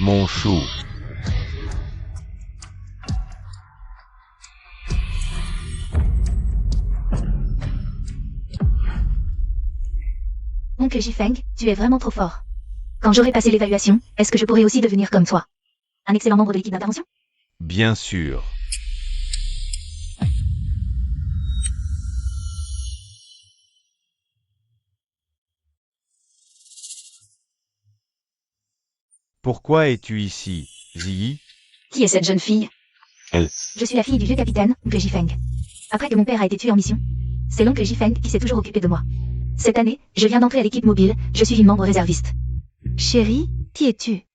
Mon chou. Oncle Jifeng, tu es vraiment trop fort. Quand j'aurai passé l'évaluation, est-ce que je pourrai aussi devenir comme toi? Un excellent membre de l'équipe d'intervention? Bien sûr. Pourquoi es-tu ici, Ziyi? Qui est cette jeune fille? Elle. Je suis la fille du vieux capitaine, Oncle Jifeng. Après que mon père a été tué en mission, c'est l'oncle Jifeng qui s'est toujours occupé de moi. Cette année, je viens d'entrer à l'équipe mobile, je suis une membre réserviste. Chérie, qui es-tu?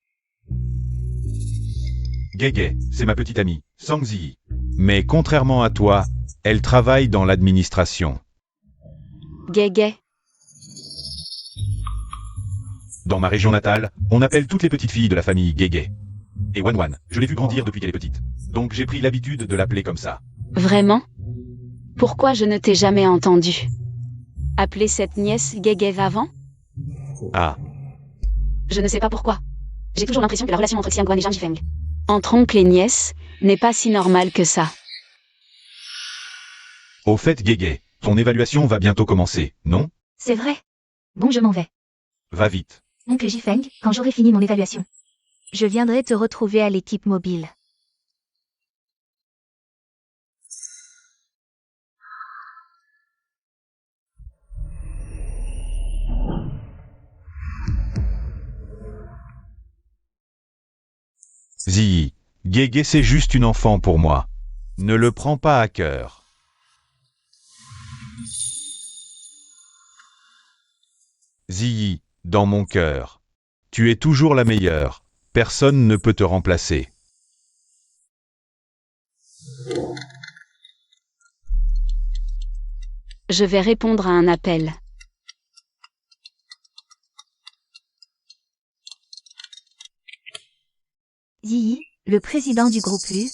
Gege, c'est ma petite amie, Sang Ziyi. Mais contrairement à toi, elle travaille dans l'administration. Gege. Dans ma région natale, on appelle toutes les petites filles de la famille Gege. Et Wanwan, je l'ai vue grandir depuis qu'elle est petite. Donc j'ai pris l'habitude de l'appeler comme ça. Vraiment? Pourquoi je ne t'ai jamais entendu appeler cette nièce Gege avant? Ah, Je ne sais pas pourquoi. J'ai toujours l'impression que la relation entre Xiangguan et Zhang Jifeng. Entre oncle et nièce, n'est pas si normal que ça. au fait Gege, ton évaluation va bientôt commencer, non? C'est vrai. Bon, je m'en vais. Va vite. Oncle Jifeng, quand j'aurai fini mon évaluation, je viendrai te retrouver à l'équipe mobile. Ziyi, Gege c'est juste une enfant pour moi. Ne le prends pas à cœur. Ziyi, dans mon cœur. Tu es toujours la meilleure. Personne ne peut te remplacer. Je vais répondre à un appel. Ziyi, le président du groupe Lu.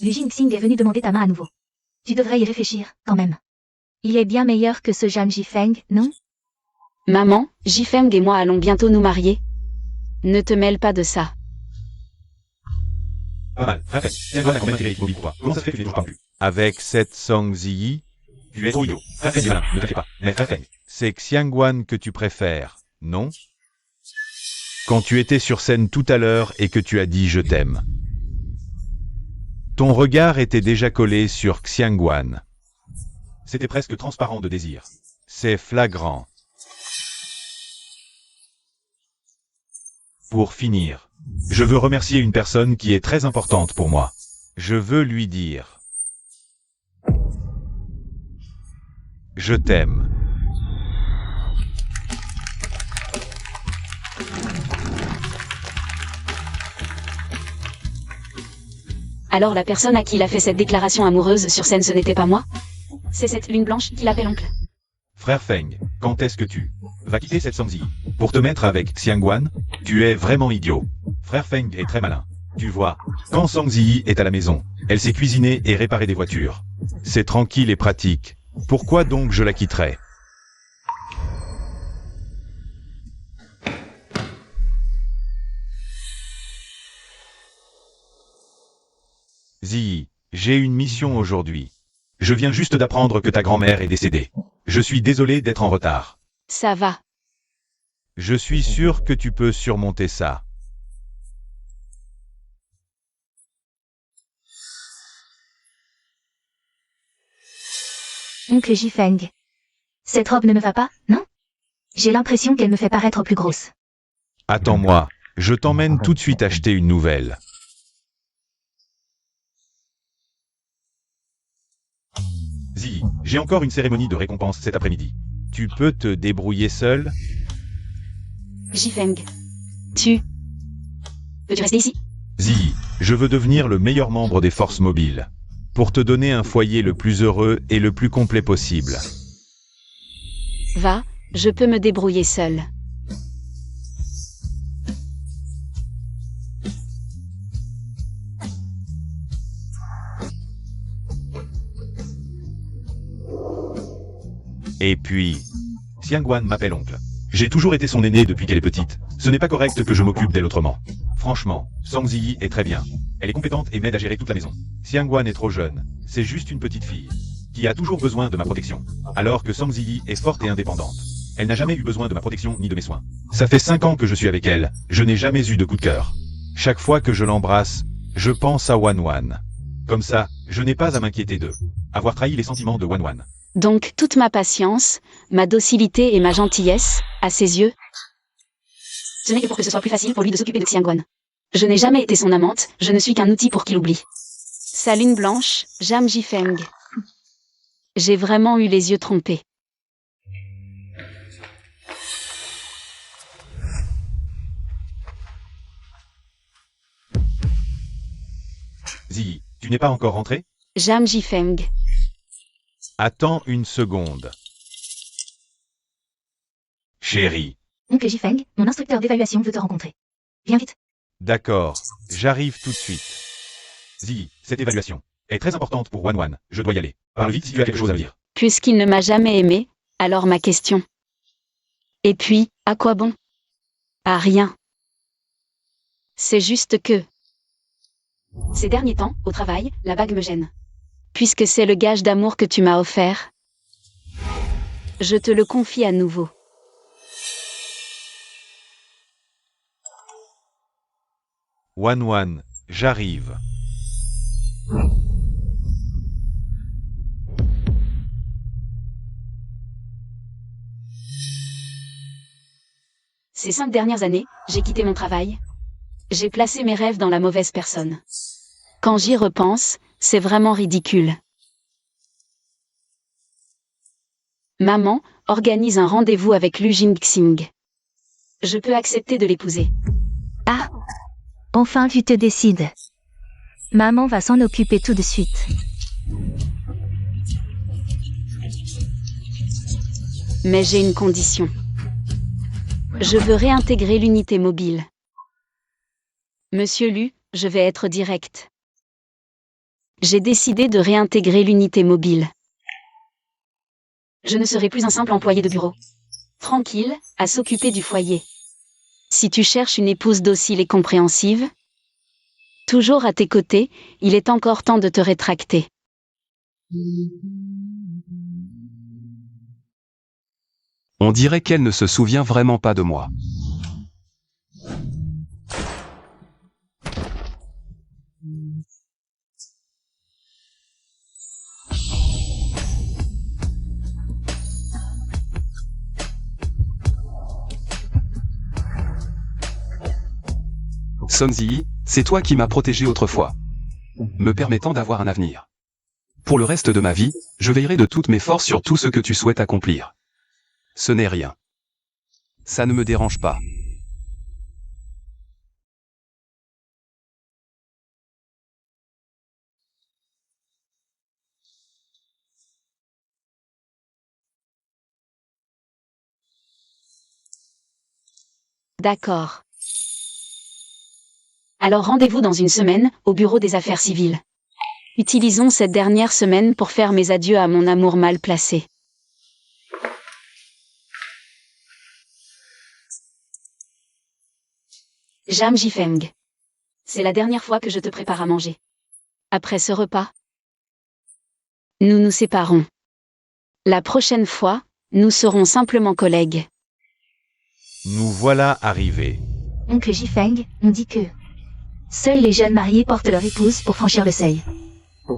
Lu Jingxing est venu demander ta main à nouveau. Tu devrais y réfléchir, quand même. Il est bien meilleur que ce Zhang Jifeng, non? Maman, Jifeng et moi allons bientôt nous marier. Ne te mêle pas de ça. Pas mal, très fait. Xiangguan a quand même attiré l'équipe mobile pour toi. Comment ça se fait que tu n'es toujours pas plus? Avec cette Sang Ziyi, tu es trop idiot. Très fait, malin, ne t'inquiète pas. Mais très fait. C'est Xiangguan que tu préfères, non? Quand tu étais sur scène tout à l'heure et que tu as dit « je t'aime ». Ton regard était déjà collé sur Xiangguan. C'était presque transparent de désir. C'est flagrant. Pour finir, je veux remercier une personne qui est très importante pour moi. Je veux lui dire « Je t'aime ». Alors la personne à qui il a fait cette déclaration amoureuse sur scène, ce n'était pas moi? C'est cette lune blanche qui l'appelle oncle. Frère Feng, quand est-ce que tu vas quitter cette Sangzi pour te mettre avec Xiangguan? Tu es vraiment idiot. Frère Feng est très malin. Tu vois, quand Sangzi est à la maison, elle sait cuisiner et réparer des voitures. C'est tranquille et pratique. Pourquoi donc je la quitterais? Ziyi, j'ai une mission aujourd'hui. Je viens juste d'apprendre que ta grand-mère est décédée. Je suis désolé d'être en retard. Ça va. Je suis sûr que tu peux surmonter ça. Oncle Jifeng. Cette robe ne me va pas, non? J'ai l'impression qu'elle me fait paraître plus grosse. Attends-moi, je t'emmène tout de suite acheter une nouvelle. Ziyi, j'ai encore une cérémonie de récompense cet après-midi. Tu peux te débrouiller seul? Jifeng. Tu. Peux-tu rester ici? Ziyi, je veux devenir le meilleur membre des forces mobiles. Pour te donner un foyer le plus heureux et le plus complet possible. Va, je peux me débrouiller seul. Et puis, Xiangguan m'appelle oncle. J'ai toujours été son aînée depuis qu'elle est petite. Ce n'est pas correct que je m'occupe d'elle autrement. Franchement, Song Ziyi est très bien. Elle est compétente et m'aide à gérer toute la maison. Xiangwan est trop jeune. C'est juste une petite fille. Qui a toujours besoin de ma protection. Alors que Song Ziyi est forte et indépendante. Elle n'a jamais eu besoin de ma protection ni de mes soins. Ça fait 5 ans que je suis avec elle. Je n'ai jamais eu de coup de cœur. Chaque fois que je l'embrasse, je pense à Wanwan. Comme ça, je n'ai pas à m'inquiéter d'eux. Avoir trahi les sentiments de Wanwan. Donc toute ma patience, ma docilité et ma gentillesse, à ses yeux, ce n'est que pour que ce soit plus facile pour lui de s'occuper de Xiangwan. Je n'ai jamais été son amante, je ne suis qu'un outil pour qu'il oublie. Sa lune blanche, Jam Jifeng. J'ai vraiment eu les yeux trompés. Ziyi, tu n'es pas encore rentré? Jam Jifeng. Attends une seconde. Chérie. Oncle Jifeng, mon instructeur d'évaluation veut te rencontrer. Viens vite. D'accord, j'arrive tout de suite. Ziyi, cette évaluation est très importante pour Wanwan. Je dois y aller. Parle vite si tu as quelque chose à me dire. Puisqu'il ne m'a jamais aimé, alors ma question. Et puis, à quoi bon? À rien. C'est juste que... Ces derniers temps, au travail, la bague me gêne. Puisque c'est le gage d'amour que tu m'as offert, je te le confie à nouveau. Wanwan, j'arrive. Ces 5 dernières années, j'ai quitté mon travail. J'ai placé mes rêves dans la mauvaise personne. Quand j'y repense, c'est vraiment ridicule. Maman organise un rendez-vous avec Lu Jingxing. Je peux accepter de l'épouser. Ah. Enfin tu te décides. Maman va s'en occuper tout de suite. Mais j'ai une condition. Je veux réintégrer l'unité mobile. Monsieur Lu, je vais être direct. J'ai décidé de réintégrer l'unité mobile. Je ne serai plus un simple employé de bureau. Tranquille, à s'occuper du foyer. Si tu cherches une épouse docile et compréhensive, toujours à tes côtés, il est encore temps de te rétracter. On dirait qu'elle ne se souvient vraiment pas de moi. Song Ziyi, c'est toi qui m'as protégé autrefois, me permettant d'avoir un avenir. Pour le reste de ma vie, je veillerai de toutes mes forces sur tout ce que tu souhaites accomplir. Ce n'est rien. Ça ne me dérange pas. D'accord. Alors rendez-vous dans une semaine, au bureau des affaires civiles. Utilisons cette dernière semaine pour faire mes adieux à mon amour mal placé. Jam Jifeng. C'est la dernière fois que je te prépare à manger. Après ce repas, nous nous séparons. La prochaine fois, nous serons simplement collègues. Nous voilà arrivés. Oncle Jifeng, on dit que seuls les jeunes mariés portent leur épouse pour franchir le seuil.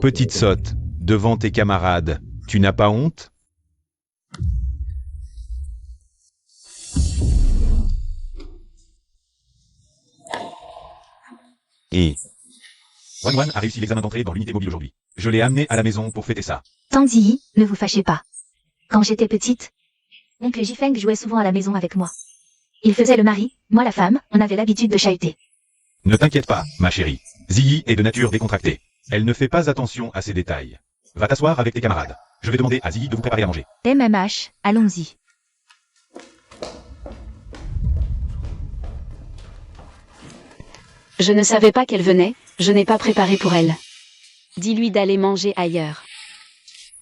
Petite sotte, devant tes camarades, tu n'as pas honte? Et Wanwan a réussi l'examen d'entrée dans l'unité mobile aujourd'hui. Je l'ai amené à la maison pour fêter ça. Tang Ziyi, ne vous fâchez pas. Quand j'étais petite, oncle Jifeng jouait souvent à la maison avec moi. Il faisait le mari, moi la femme, on avait l'habitude de chahuter. Ne t'inquiète pas, ma chérie. Ziyi est de nature décontractée. Elle ne fait pas attention à ces détails. Va t'asseoir avec tes camarades. Je vais demander à Ziyi de vous préparer à manger. MMH, allons-y. Je ne savais pas qu'elle venait, je n'ai pas préparé pour elle. Dis-lui d'aller manger ailleurs.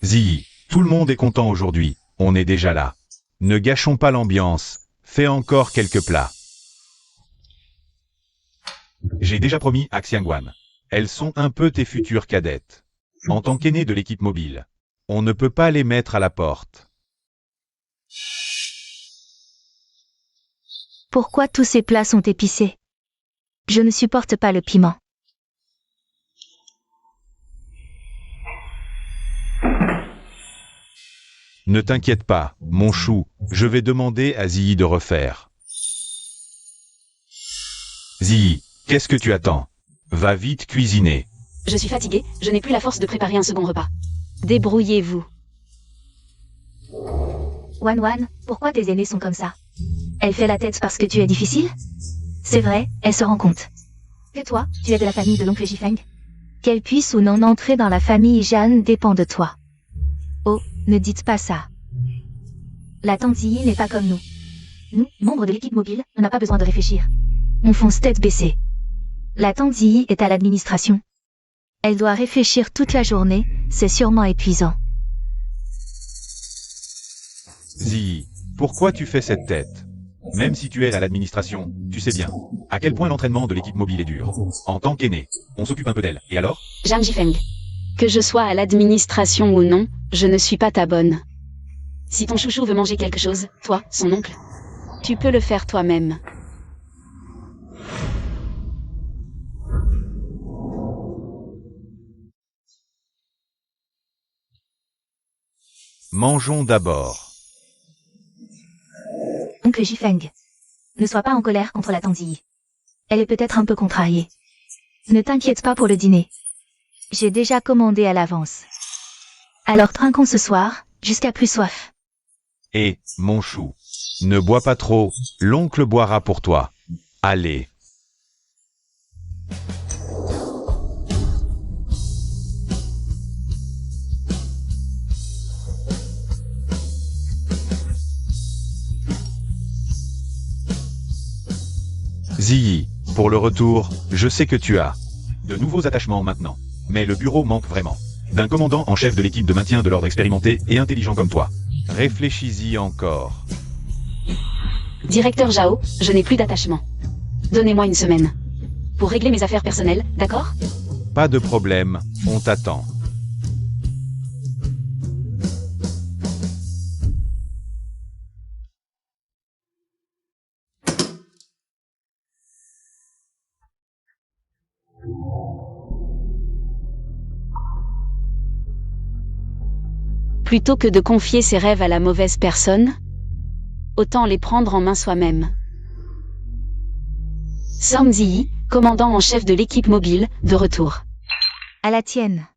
Ziyi, tout le monde est content aujourd'hui. On est déjà là. Ne gâchons pas l'ambiance. Fais encore quelques plats. J'ai déjà promis à Xiangwan. Elles sont un peu tes futures cadettes. En tant qu'aîné de l'équipe mobile, on ne peut pas les mettre à la porte. Pourquoi tous ces plats sont épicés? Je ne supporte pas le piment. Ne t'inquiète pas, mon chou, je vais demander à Ziyi de refaire. Ziyi, qu'est-ce que tu attends? Va vite cuisiner. Je suis fatiguée, je n'ai plus la force de préparer un second repas. Débrouillez-vous. Wan, pourquoi tes aînés sont comme ça? Elle fait la tête parce que tu es difficile? C'est vrai, elle se rend compte. Que toi, tu es de la famille de l'oncle Jifeng? Qu'elle puisse ou non entrer dans la famille Jeanne dépend de toi. Oh, ne dites pas ça. La tante Ziyi n'est pas comme nous. Nous, membres de l'équipe mobile, on n'a pas besoin de réfléchir. On fonce tête baissée. La tante Ziyi est à l'administration. Elle doit réfléchir toute la journée, c'est sûrement épuisant. Ziyi, pourquoi tu fais cette tête? Même si tu es à l'administration, tu sais bien à quel point l'entraînement de l'équipe mobile est dur. En tant qu'aîné, on s'occupe un peu d'elle. Et alors? Zhang Jifeng. Que je sois à l'administration ou non, je ne suis pas ta bonne. Si ton chouchou veut manger quelque chose, toi, son oncle, tu peux le faire toi-même. Mangeons d'abord. Oncle Jifeng. Ne sois pas en colère contre la tante Ziyi. Elle est peut-être un peu contrariée. Ne t'inquiète pas pour le dîner. J'ai déjà commandé à l'avance. Alors trinquons ce soir, jusqu'à plus soif. Et, mon chou, ne bois pas trop, l'oncle boira pour toi. Allez. Ziyi, pour le retour, je sais que tu as de nouveaux attachements maintenant. Mais le bureau manque vraiment d'un commandant en chef de l'équipe de maintien de l'ordre expérimenté et intelligent comme toi. Réfléchis-y encore. Directeur Zhao, je n'ai plus d'attachement. Donnez-moi une semaine. Pour régler mes affaires personnelles, d'accord? Pas de problème, on t'attend. Plutôt que de confier ses rêves à la mauvaise personne, autant les prendre en main soi-même. Song Ziyi, commandant en chef de l'équipe mobile, de retour. À la tienne.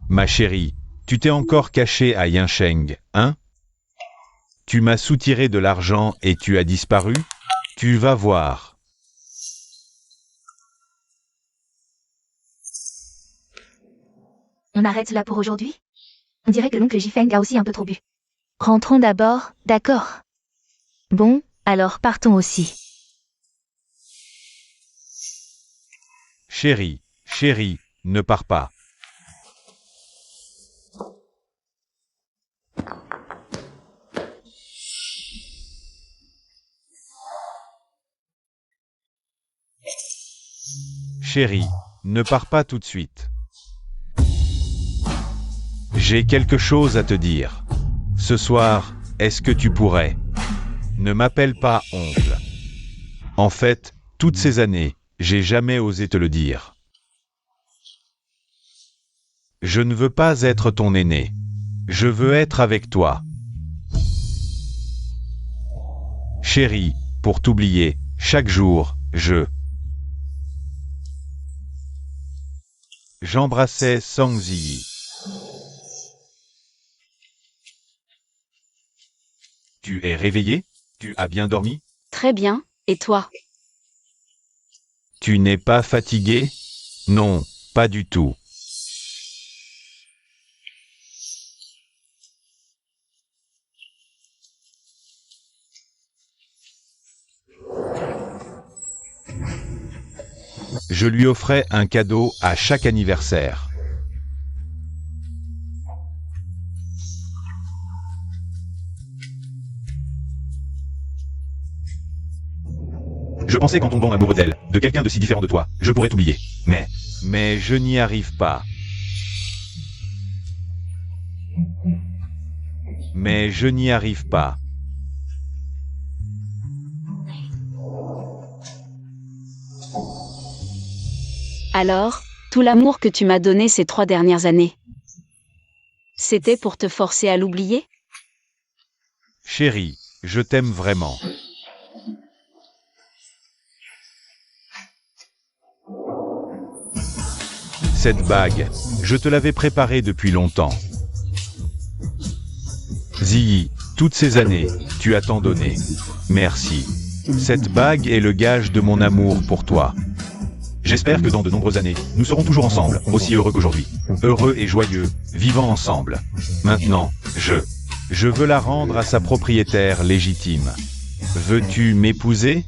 Ma chérie, tu t'es encore caché à Yinsheng, hein? Tu m'as soutiré de l'argent et tu as disparu? Tu vas voir. On arrête là pour aujourd'hui? On dirait que l'oncle Jifeng a aussi un peu trop bu. Rentrons d'abord, d'accord? Bon, alors partons aussi. Chérie, ne pars pas. Chérie, ne pars pas tout de suite. J'ai quelque chose à te dire. Ce soir, est-ce que tu pourrais? Ne m'appelle pas oncle. En fait, toutes ces années, j'ai jamais osé te le dire. Je ne veux pas être ton aîné. Je veux être avec toi. Chérie, pour t'oublier, chaque jour, j'embrassais Song Ziyi. Tu es réveillé? Tu as bien dormi? Très bien, et toi? Tu n'es pas fatigué? Non, pas du tout. Je lui offrais un cadeau à chaque anniversaire. Je pensais qu'en tombant amoureux d'elle, de quelqu'un de si différent de toi, je pourrais t'oublier. Mais je n'y arrive pas. Mais je n'y arrive pas. Alors, tout l'amour que tu m'as donné ces 3 dernières années, c'était pour te forcer à l'oublier? Chérie, je t'aime vraiment. Cette bague, je te l'avais préparée depuis longtemps. Ziggy, toutes ces années, tu as tant donné. Merci. Cette bague est le gage de mon amour pour toi. J'espère que dans de nombreuses années, nous serons toujours ensemble, aussi heureux qu'aujourd'hui. Heureux et joyeux, vivant ensemble. Maintenant, je veux la rendre à sa propriétaire légitime. Veux-tu m'épouser ?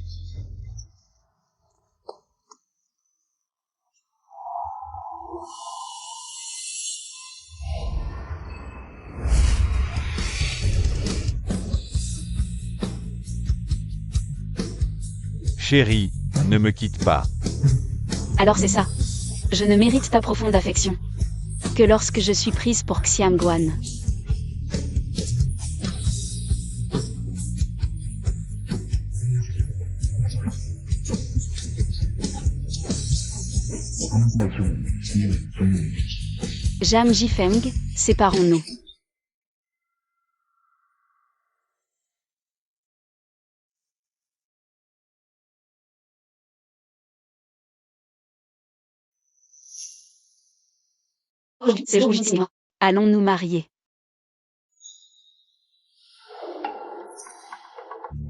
Chérie, ne me quitte pas. Alors c'est ça. Je ne mérite ta profonde affection que lorsque je suis prise pour Xiangguan. Zhang Jifeng, séparons-nous. C'est jour du cinéma. Allons nous marier.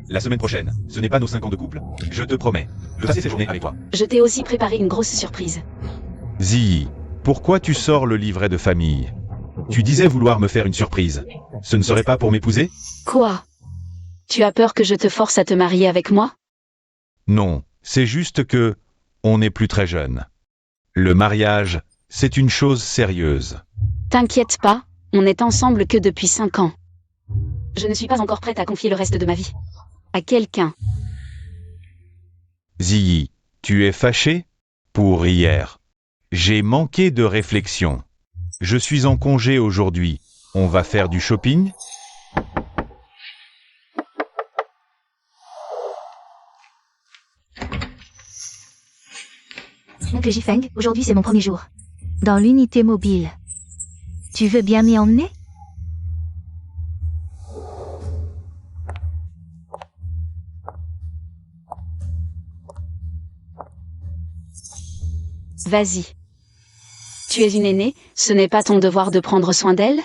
La semaine prochaine, ce n'est pas nos 5 ans de couple. Je te promets de passer ces journées avec toi. Je t'ai aussi préparé une grosse surprise. Ziggy, pourquoi tu sors le livret de famille? Tu disais vouloir me faire une surprise. Ce ne serait pas pour m'épouser? Quoi? Tu as peur que je te force à te marier avec moi? Non, c'est juste que on n'est plus très jeune. Le mariage, c'est une chose sérieuse. T'inquiète pas, on n'est ensemble que depuis 5 ans. Je ne suis pas encore prête à confier le reste de ma vie à quelqu'un. Ziggy, tu es fâché? Pour hier. J'ai manqué de réflexion. Je suis en congé aujourd'hui. On va faire du shopping? Oncle Jifeng, aujourd'hui c'est mon premier jour. Dans l'unité mobile. Tu veux bien m'y emmener? Vas-y. Tu es une aînée, ce n'est pas ton devoir de prendre soin d'elle?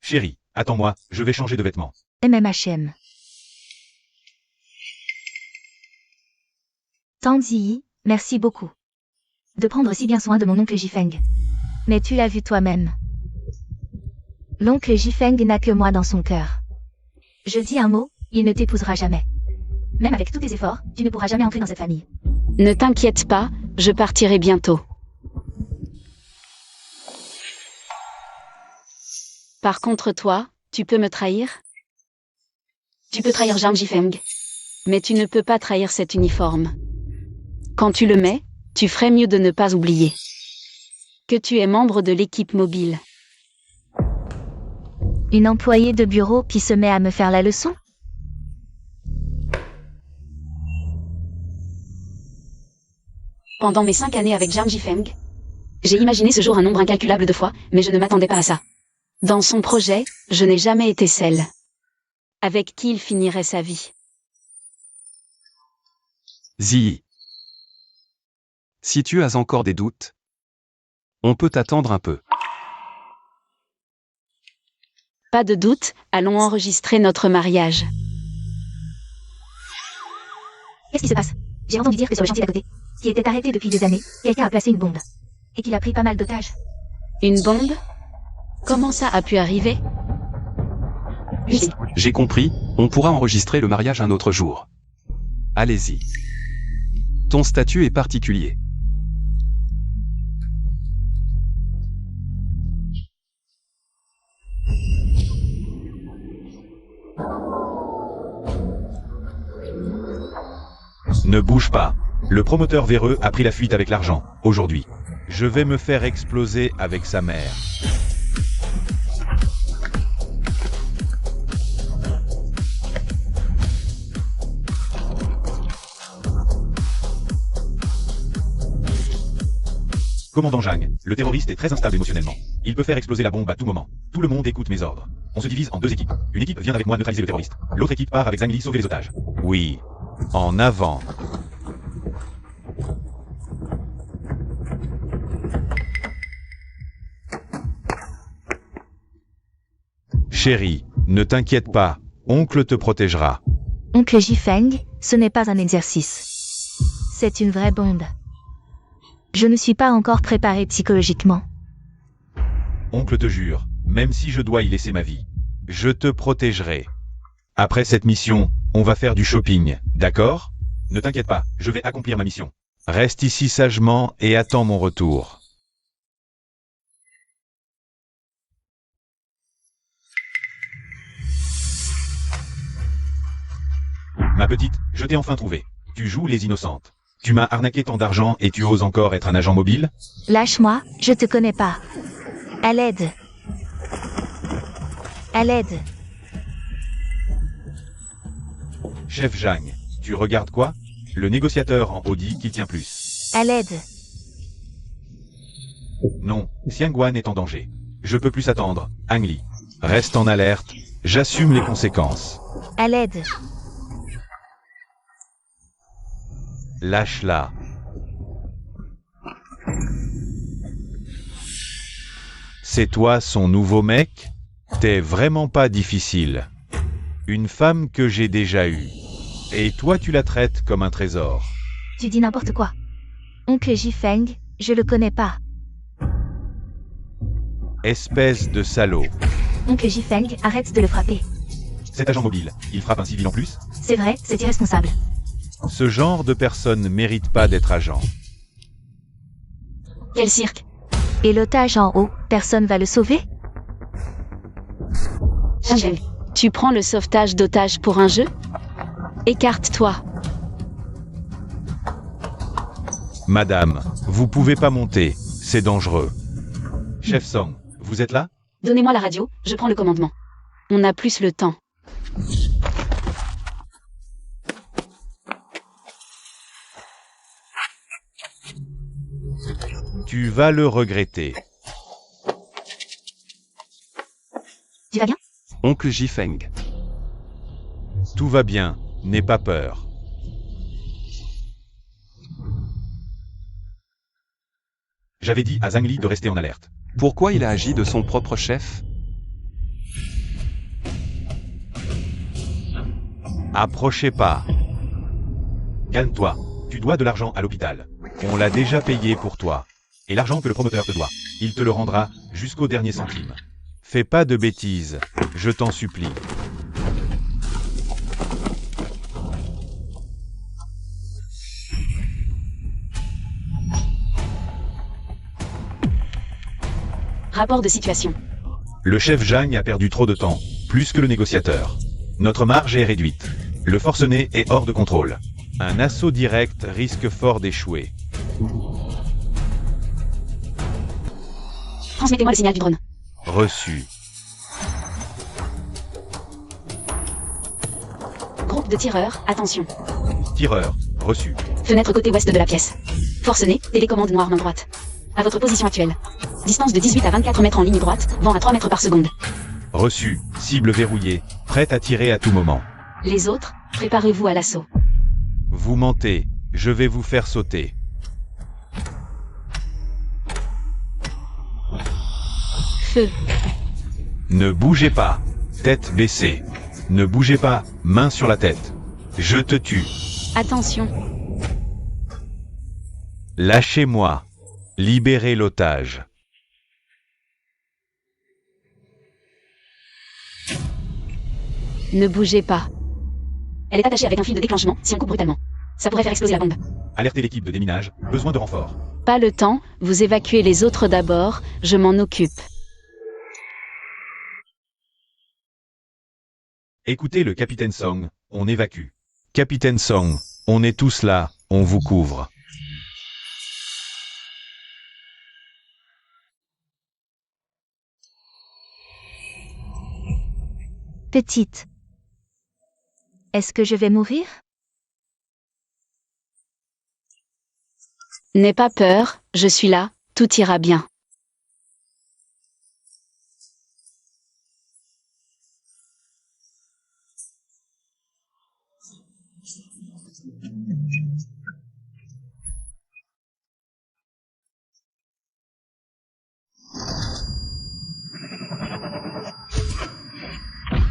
Chérie, attends-moi, je vais changer de vêtements. MMHM. Tanzi, merci beaucoup. De prendre si bien soin de mon oncle Jifeng. Mais tu l'as vu toi-même. L'oncle Jifeng n'a que moi dans son cœur. Je dis un mot, il ne t'épousera jamais. Même avec tous tes efforts, tu ne pourras jamais entrer dans cette famille. Ne t'inquiète pas, je partirai bientôt. Par contre toi, tu peux me trahir? Tu peux trahir Zhang Jifeng. Mais tu ne peux pas trahir cet uniforme. Quand tu le mets, tu ferais mieux de ne pas oublier que tu es membre de l'équipe mobile. Une employée de bureau qui se met à me faire la leçon? Pendant mes 5 années avec Zhang Jifeng, j'ai imaginé ce jour un nombre incalculable de fois, mais je ne m'attendais pas à ça. Dans son projet, je n'ai jamais été celle avec qui il finirait sa vie. Ziggy. Si tu as encore des doutes, on peut attendre un peu. Pas de doute, allons enregistrer notre mariage. Qu'est-ce qui se passe? J'ai entendu dire que sur le chantier d'à côté, qui était arrêté depuis des années, quelqu'un a placé une bombe. Et qu'il a pris pas mal d'otages. Une bombe? Comment ça a pu arriver? J'ai compris, on pourra enregistrer le mariage un autre jour. Allez-y. Ton statut est particulier. Ne bouge pas. Le promoteur véreux a pris la fuite avec l'argent, aujourd'hui. Je vais me faire exploser avec sa mère. Commandant Zhang, le terroriste est très instable émotionnellement. Il peut faire exploser la bombe à tout moment. Tout le monde écoute mes ordres. On se divise en deux équipes. Une équipe vient avec moi neutraliser le terroriste. L'autre équipe part avec Zhang Li sauver les otages. Oui. En avant. Chérie, ne t'inquiète pas. Oncle te protégera. Oncle Jifeng, ce n'est pas un exercice. C'est une vraie bombe. Je ne suis pas encore préparé psychologiquement. Oncle te jure, même si je dois y laisser ma vie, je te protégerai. Après cette mission, on va faire du shopping, d'accord? Ne t'inquiète pas, je vais accomplir ma mission. Reste ici sagement et attends mon retour. Ma petite, je t'ai enfin trouvé. Tu joues les innocentes. Tu m'as arnaqué tant d'argent et tu oses encore être un agent mobile? Lâche-moi, je te connais pas. À l'aide. À l'aide. Chef Zhang, tu regardes quoi? Le négociateur en Audi qui tient plus. À l'aide. Non, Xiangguan est en danger. Je peux plus attendre, Ang Li. Reste en alerte, j'assume les conséquences. À l'aide. Lâche-la. C'est toi son nouveau mec? T'es vraiment pas difficile. Une femme que j'ai déjà eue. Et toi tu la traites comme un trésor. Tu dis n'importe quoi. Oncle Jifeng, je le connais pas. Espèce de salaud. Oncle Jifeng, arrête de le frapper. Cet agent mobile, il frappe un civil en plus? C'est vrai, c'est irresponsable. Ce genre de personne ne mérite pas d'être agent. Quel cirque. Et l'otage en haut, personne va le sauver? Zhang, tu prends le sauvetage d'otages pour un jeu? Écarte-toi. Madame, vous pouvez pas monter, c'est dangereux. Chef Song, vous êtes là? Donnez-moi la radio, je prends le commandement. On a plus le temps. Tu vas le regretter. Tu vas bien? Oncle Jifeng. Tout va bien, n'aie pas peur. J'avais dit à Zhang Li de rester en alerte. Pourquoi il a agi de son propre chef? Approchez pas. Calme-toi, tu dois de l'argent à l'hôpital. On l'a déjà payé pour toi. Et l'argent que le promoteur te doit, il te le rendra jusqu'au dernier centime. Fais pas de bêtises, je t'en supplie. Rapport de situation. Le chef Zhang a perdu trop de temps, plus que le négociateur. Notre marge est réduite. Le forcené est hors de contrôle. Un assaut direct risque fort d'échouer. Transmettez-moi le signal du drone. Reçu. Groupe de tireurs, attention. Tireur, reçu. Fenêtre côté ouest de la pièce. Forcené, télécommande noire main droite. À votre position actuelle. Distance de 18 à 24 mètres en ligne droite, vent à 3 mètres par seconde. Reçu. Cible verrouillée. Prête à tirer à tout moment. Les autres, préparez-vous à l'assaut. Vous mentez. Je vais vous faire sauter. Feu. Ne bougez pas. Tête baissée. Ne bougez pas. Main sur la tête. Je te tue. Attention. Lâchez-moi. Libérez l'otage. Ne bougez pas. Elle est attachée avec un fil de déclenchement, si on coupe brutalement. Ça pourrait faire exploser la bombe. Alertez l'équipe de déminage. Besoin de renfort. Pas le temps, vous évacuez les autres d'abord, je m'en occupe. Écoutez le capitaine Song. On évacue. Capitaine Song, On est tous là, on vous couvre. Petite. Est-ce que je vais mourir? N'aie pas peur, je suis là, tout ira bien.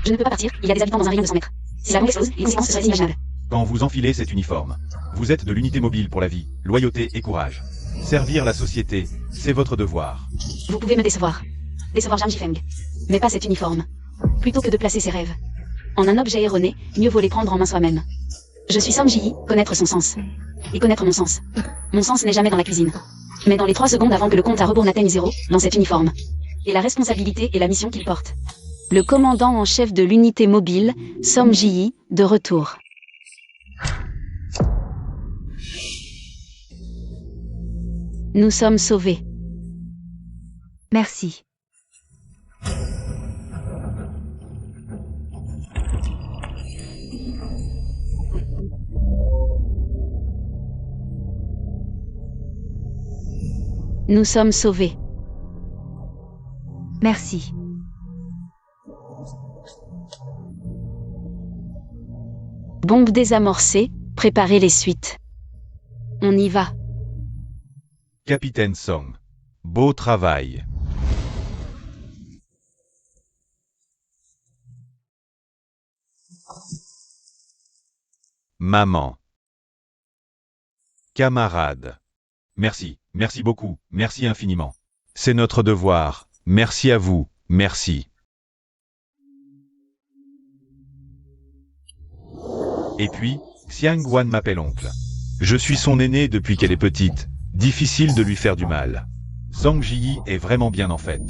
Je ne peux pas partir, il y a des habitants dans un rayon de 100 mètres. Si la bombe explose, les conséquences seraient inimaginables. Quand vous enfilez cet uniforme, vous êtes de l'unité mobile pour la vie, loyauté et courage. Servir la société, c'est votre devoir. Vous pouvez me décevoir. Décevoir Zhang Jifeng. Mais pas cet uniforme. Plutôt que de placer ses rêves en un objet erroné, mieux vaut les prendre en main soi-même. Je suis Song Ji, connaître son sens. Et connaître mon sens. Mon sens n'est jamais dans la cuisine. Mais dans les 3 secondes avant que le compte à rebours n'atteigne 0, dans cet uniforme. Et la responsabilité et la mission qu'il porte. Le commandant en chef de l'unité mobile, Song Ji, de retour. Nous sommes sauvés. Merci. Nous sommes sauvés. Merci. Bombe désamorcée, préparez les suites. On y va. Capitaine Song. Beau travail. Maman. Camarade. Merci, merci beaucoup, merci infiniment. C'est notre devoir. Merci à vous, merci. Et puis, Xiang Guan m'appelle oncle. Je suis son aîné depuis qu'elle est petite. Difficile de lui faire du mal. Song Ji est vraiment bien en fait.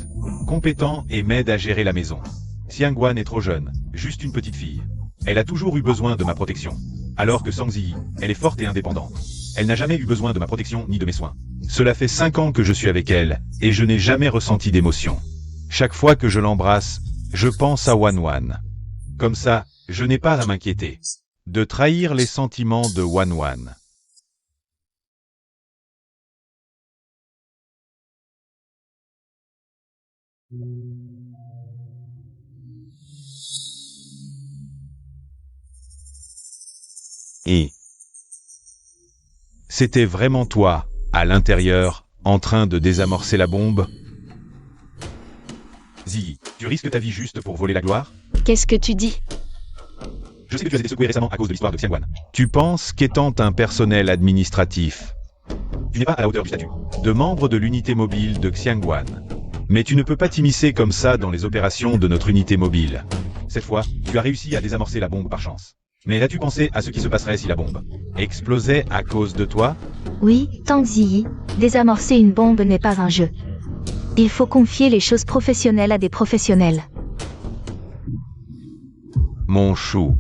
Compétent et m'aide à gérer la maison. Xiang Guan est trop jeune, juste une petite fille. Elle a toujours eu besoin de ma protection. Alors que Song Ji, elle est forte et indépendante. Elle n'a jamais eu besoin de ma protection ni de mes soins. Cela fait 5 ans que je suis avec elle, et je n'ai jamais ressenti d'émotion. Chaque fois que je l'embrasse, je pense à Wan Wan. Comme ça, je n'ai pas à m'inquiéter de trahir les sentiments de Wan Wan. Et c'était vraiment toi, à l'intérieur, en train de désamorcer la bombe? Ziyi, tu risques ta vie juste pour voler la gloire? Qu'est-ce que tu dis? Je sais que tu as été secoué récemment à cause de l'histoire de Xiangwan. Tu penses qu'étant un personnel administratif, tu n'es pas à la hauteur du statut de membre de l'unité mobile de Xiangwan. Mais tu ne peux pas t'immiscer comme ça dans les opérations de notre unité mobile. Cette fois, tu as réussi à désamorcer la bombe par chance. Mais as-tu pensé à ce qui se passerait si la bombe explosait à cause de toi? Oui, Tang Ziyi, désamorcer une bombe n'est pas un jeu. Il faut confier les choses professionnelles à des professionnels. Mon chou.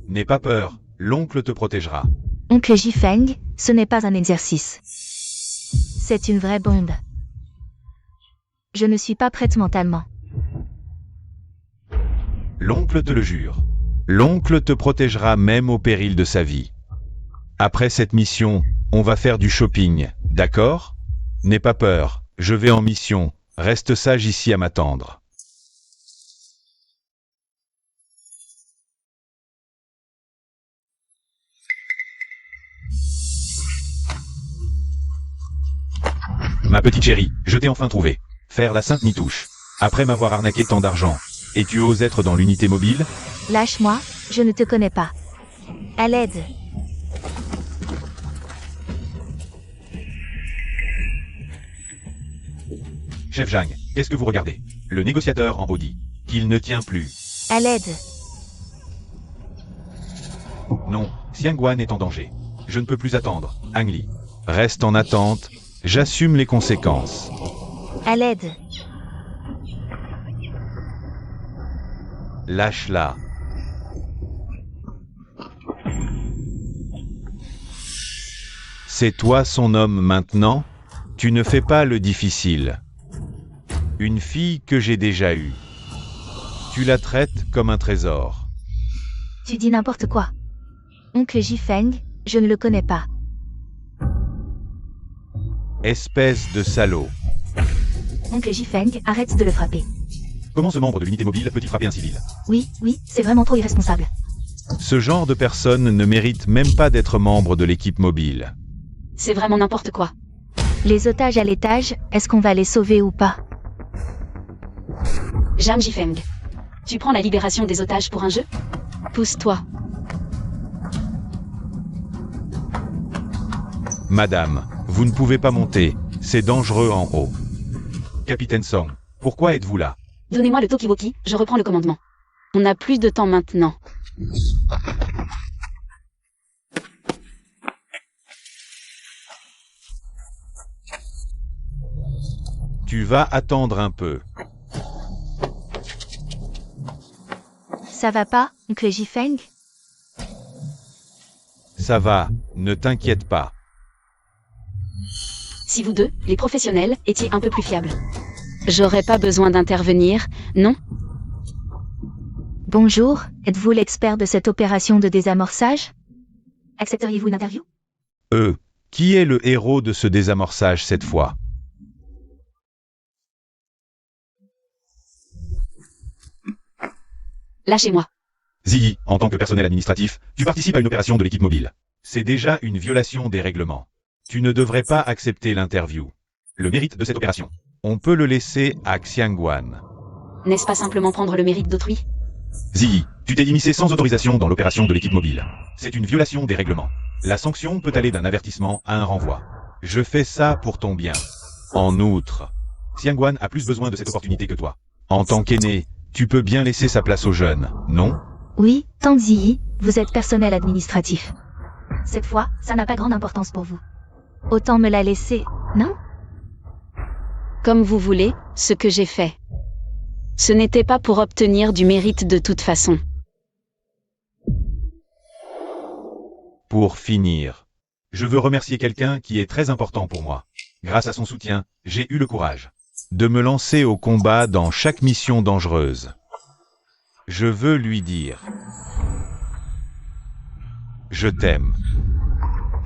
N'aie pas peur, l'oncle te protégera. Oncle Jifeng, ce n'est pas un exercice. C'est une vraie bombe. Je ne suis pas prête mentalement. L'oncle te le jure. L'oncle te protégera même au péril de sa vie. Après cette mission, on va faire du shopping, d'accord? N'aie pas peur, je vais en mission, reste sage ici à m'attendre. Ma petite chérie, je t'ai enfin trouvé. Faire la sainte nitouche. Après m'avoir arnaqué tant d'argent. Et tu oses être dans l'unité mobile? Lâche-moi, je ne te connais pas. À l'aide. Chef Zhang, qu'est-ce que vous regardez? Le négociateur en Audi. Qu'il ne tient plus. À l'aide. Non, Xiangwan est en danger. Je ne peux plus attendre. Ang Li. Reste en attente. J'assume les conséquences. À l'aide. Lâche-la. C'est toi son homme maintenant? Tu ne fais pas le difficile. Une fille que j'ai déjà eue. Tu la traites comme un trésor. Tu dis n'importe quoi. Oncle Jifeng, je ne le connais pas. Espèce de salaud. Oncle Jifeng, arrête de le frapper. Comment ce membre de l'unité mobile peut-il frapper un civil? Oui, c'est vraiment trop irresponsable. Ce genre de personne ne mérite même pas d'être membre de l'équipe mobile. C'est vraiment n'importe quoi. Les otages à l'étage, est-ce qu'on va les sauver ou pas? Zhang Jifeng. Tu prends la libération des otages pour un jeu? Pousse-toi. Madame, vous ne pouvez pas monter, c'est dangereux en haut. Capitaine Song, pourquoi êtes-vous là? Donnez-moi le talkie-walkie, je reprends le commandement. On n'a plus de temps maintenant. Tu vas attendre un peu. Ça va pas, oncle Jifeng? Ça va, ne t'inquiète pas. Si vous deux, les professionnels, étiez un peu plus fiables. J'aurais pas besoin d'intervenir, non? Bonjour, êtes-vous l'expert de cette opération de désamorçage? Accepteriez-vous une interview? Qui est le héros de ce désamorçage cette fois? Lâchez-moi. Ziyi, en tant que personnel administratif, tu participes à une opération de l'équipe mobile. C'est déjà une violation des règlements. Tu ne devrais pas accepter l'interview. Le mérite de cette opération, on peut le laisser à Xiangwan. N'est-ce pas simplement prendre le mérite d'autrui? Ziyi, tu t'es immiscé sans autorisation dans l'opération de l'équipe mobile. C'est une violation des règlements. La sanction peut aller d'un avertissement à un renvoi. Je fais ça pour ton bien. En outre, Xiangwan a plus besoin de cette opportunité que toi. En tant qu'aîné, tu peux bien laisser sa place aux jeunes, non? Oui, Tang Ziyi, vous êtes personnel administratif. Cette fois, ça n'a pas grande importance pour vous. Autant me la laisser, non? Comme vous voulez, ce que j'ai fait. Ce n'était pas pour obtenir du mérite de toute façon. Pour finir, je veux remercier quelqu'un qui est très important pour moi. Grâce à son soutien, j'ai eu le courage de me lancer au combat dans chaque mission dangereuse. Je veux lui dire: je t'aime.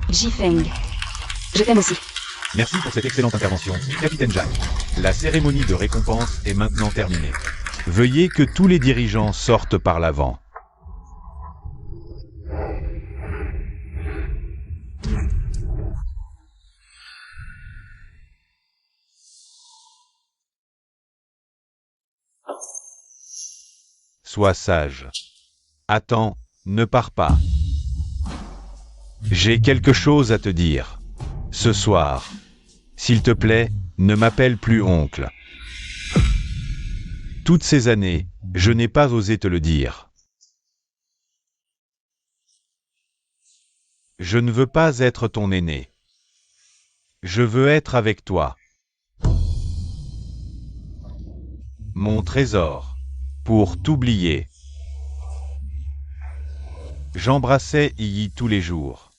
Jifeng. Je t'aime aussi. Merci pour cette excellente intervention, Capitaine Jack. La cérémonie de récompense est maintenant terminée. Veuillez que tous les dirigeants sortent par l'avant. Sois sage. Attends, ne pars pas. J'ai quelque chose à te dire. Ce soir. S'il te plaît, ne m'appelle plus oncle. Toutes ces années, je n'ai pas osé te le dire. Je ne veux pas être ton aîné. Je veux être avec toi. Mon trésor. Pour t'oublier. J'embrassais Yi tous les jours.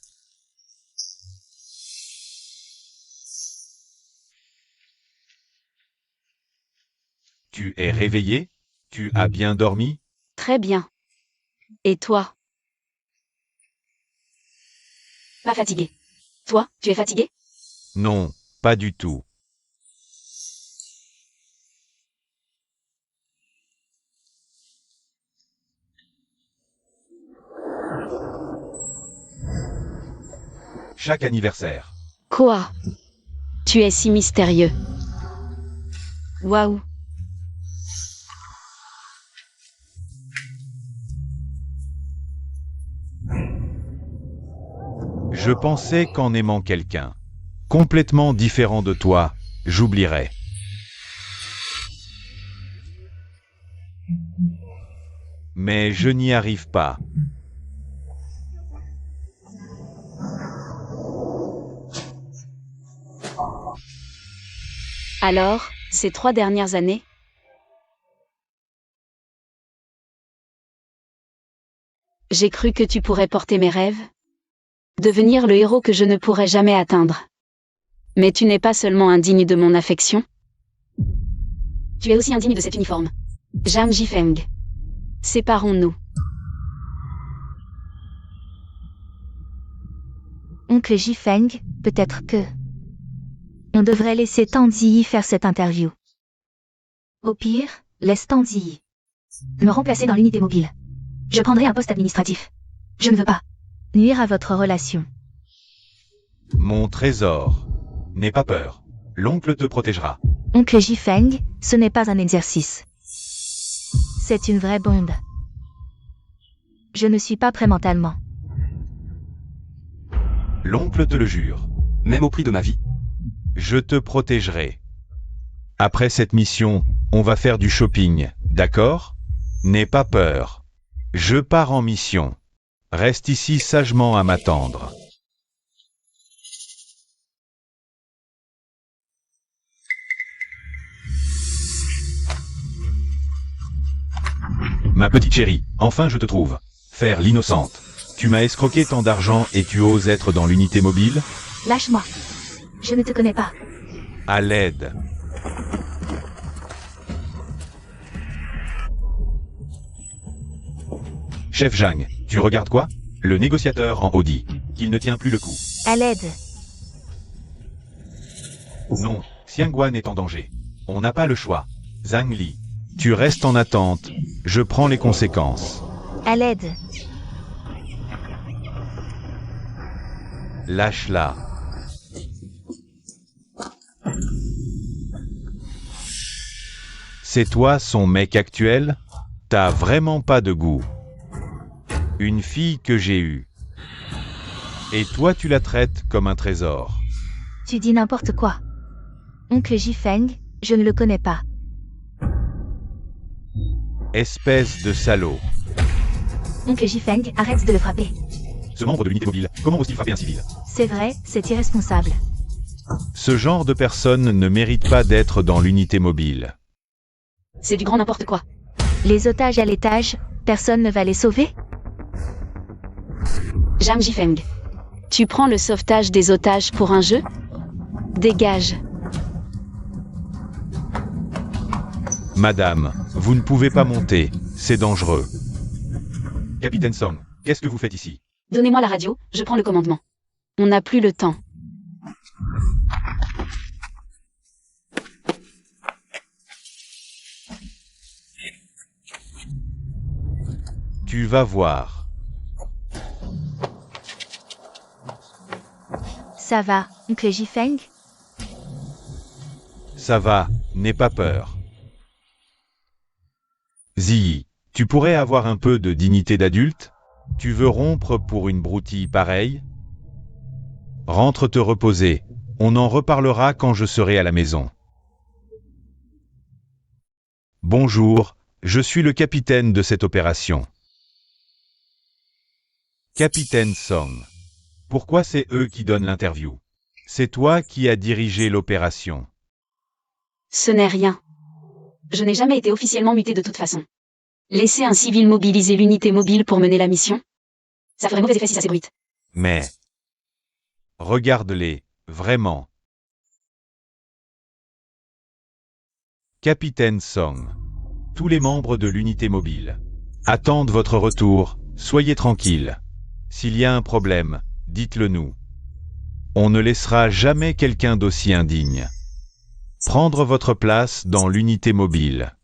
Tu es réveillé? Tu as bien dormi? Très bien. Et toi? Pas fatigué. Toi, tu es fatigué? Non, pas du tout. Chaque anniversaire. Quoi? Tu es si mystérieux. Waouh. Je pensais qu'en aimant quelqu'un complètement différent de toi, j'oublierais. Mais je n'y arrive pas. Alors, ces 3 dernières années? J'ai cru que tu pourrais porter mes rêves. Devenir le héros que je ne pourrai jamais atteindre. Mais tu n'es pas seulement indigne de mon affection. Tu es aussi indigne de cet uniforme. Jam Jifeng. Séparons-nous. Oncle Jifeng, peut-être que... On devrait laisser Tang Ziyi faire cette interview. Au pire, laisse Tang Ziyi me remplacer dans l'unité mobile. Je prendrai un poste administratif. Je ne veux pas nuire à votre relation. Mon trésor. N'aie pas peur. L'oncle te protégera. Oncle Jifeng, ce n'est pas un exercice. C'est une vraie bombe. Je ne suis pas prêt mentalement. L'oncle te le jure. Même au prix de ma vie. Je te protégerai. Après cette mission, on va faire du shopping, d'accord? N'aie pas peur. Je pars en mission. Reste ici sagement à m'attendre. Ma petite chérie, enfin je te trouve. Faire l'innocente. Tu m'as escroqué tant d'argent et tu oses être dans l'unité mobile? Lâche-moi. Je ne te connais pas. À l'aide. Chef Zhang, tu regardes quoi? Le négociateur en haut dit qu'il ne tient plus le coup. À l'aide. Non, Xiangguan est en danger. On n'a pas le choix. Zhang Li, tu restes en attente. Je prends les conséquences. À l'aide. Lâche-la. C'est toi son mec actuel? T'as vraiment pas de goût. Une fille que j'ai eue. Et toi tu la traites comme un trésor. Tu dis n'importe quoi. Oncle Jifeng, je ne le connais pas. Espèce de salaud. Oncle Jifeng, arrête de le frapper. Ce membre de l'unité mobile, comment ose-t-il frapper un civil? C'est vrai, c'est irresponsable. Ce genre de personne ne mérite pas d'être dans l'unité mobile. C'est du grand n'importe quoi. Les otages à l'étage, personne ne va les sauver? Jam Jifeng. Tu prends le sauvetage des otages pour un jeu? Dégage. Madame, vous ne pouvez pas monter, c'est dangereux. Capitaine Song, qu'est-ce que vous faites ici? Donnez-moi la radio, je prends le commandement. On n'a plus le temps. Tu vas voir. Ça va, Oncle Jifeng? Ça va, n'aie pas peur. Ziyi, tu pourrais avoir un peu de dignité d'adulte? Tu veux rompre pour une broutille pareille? Rentre te reposer, on en reparlera quand je serai à la maison. Bonjour, je suis le capitaine de cette opération. Capitaine Song. Pourquoi c'est eux qui donnent l'interview? C'est toi qui as dirigé l'opération. Ce n'est rien. Je n'ai jamais été officiellement muté de toute façon. Laisser un civil mobiliser l'unité mobile pour mener la mission? Ça ferait mauvais effet si ça s'ébruite. Mais... regarde-les, vraiment. Capitaine Song. Tous les membres de l'unité mobile attendent votre retour, soyez tranquilles. S'il y a un problème, dites-le nous. On ne laissera jamais quelqu'un d'aussi indigne prendre votre place dans l'unité mobile.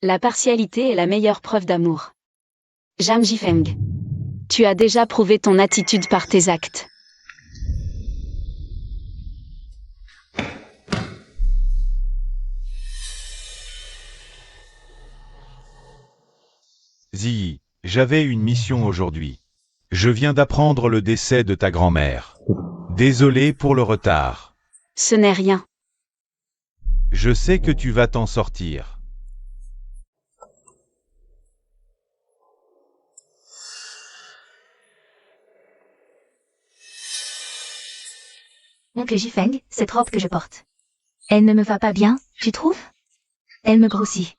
La partialité est la meilleure preuve d'amour. Jam Jifeng. Tu as déjà prouvé ton attitude par tes actes. Ziyi, j'avais une mission aujourd'hui. Je viens d'apprendre le décès de ta grand-mère. Désolé pour le retard. Ce n'est rien. Je sais que tu vas t'en sortir. Oncle Jifeng, cette robe que je porte. Elle ne me va pas bien, tu trouves? Elle me grossit.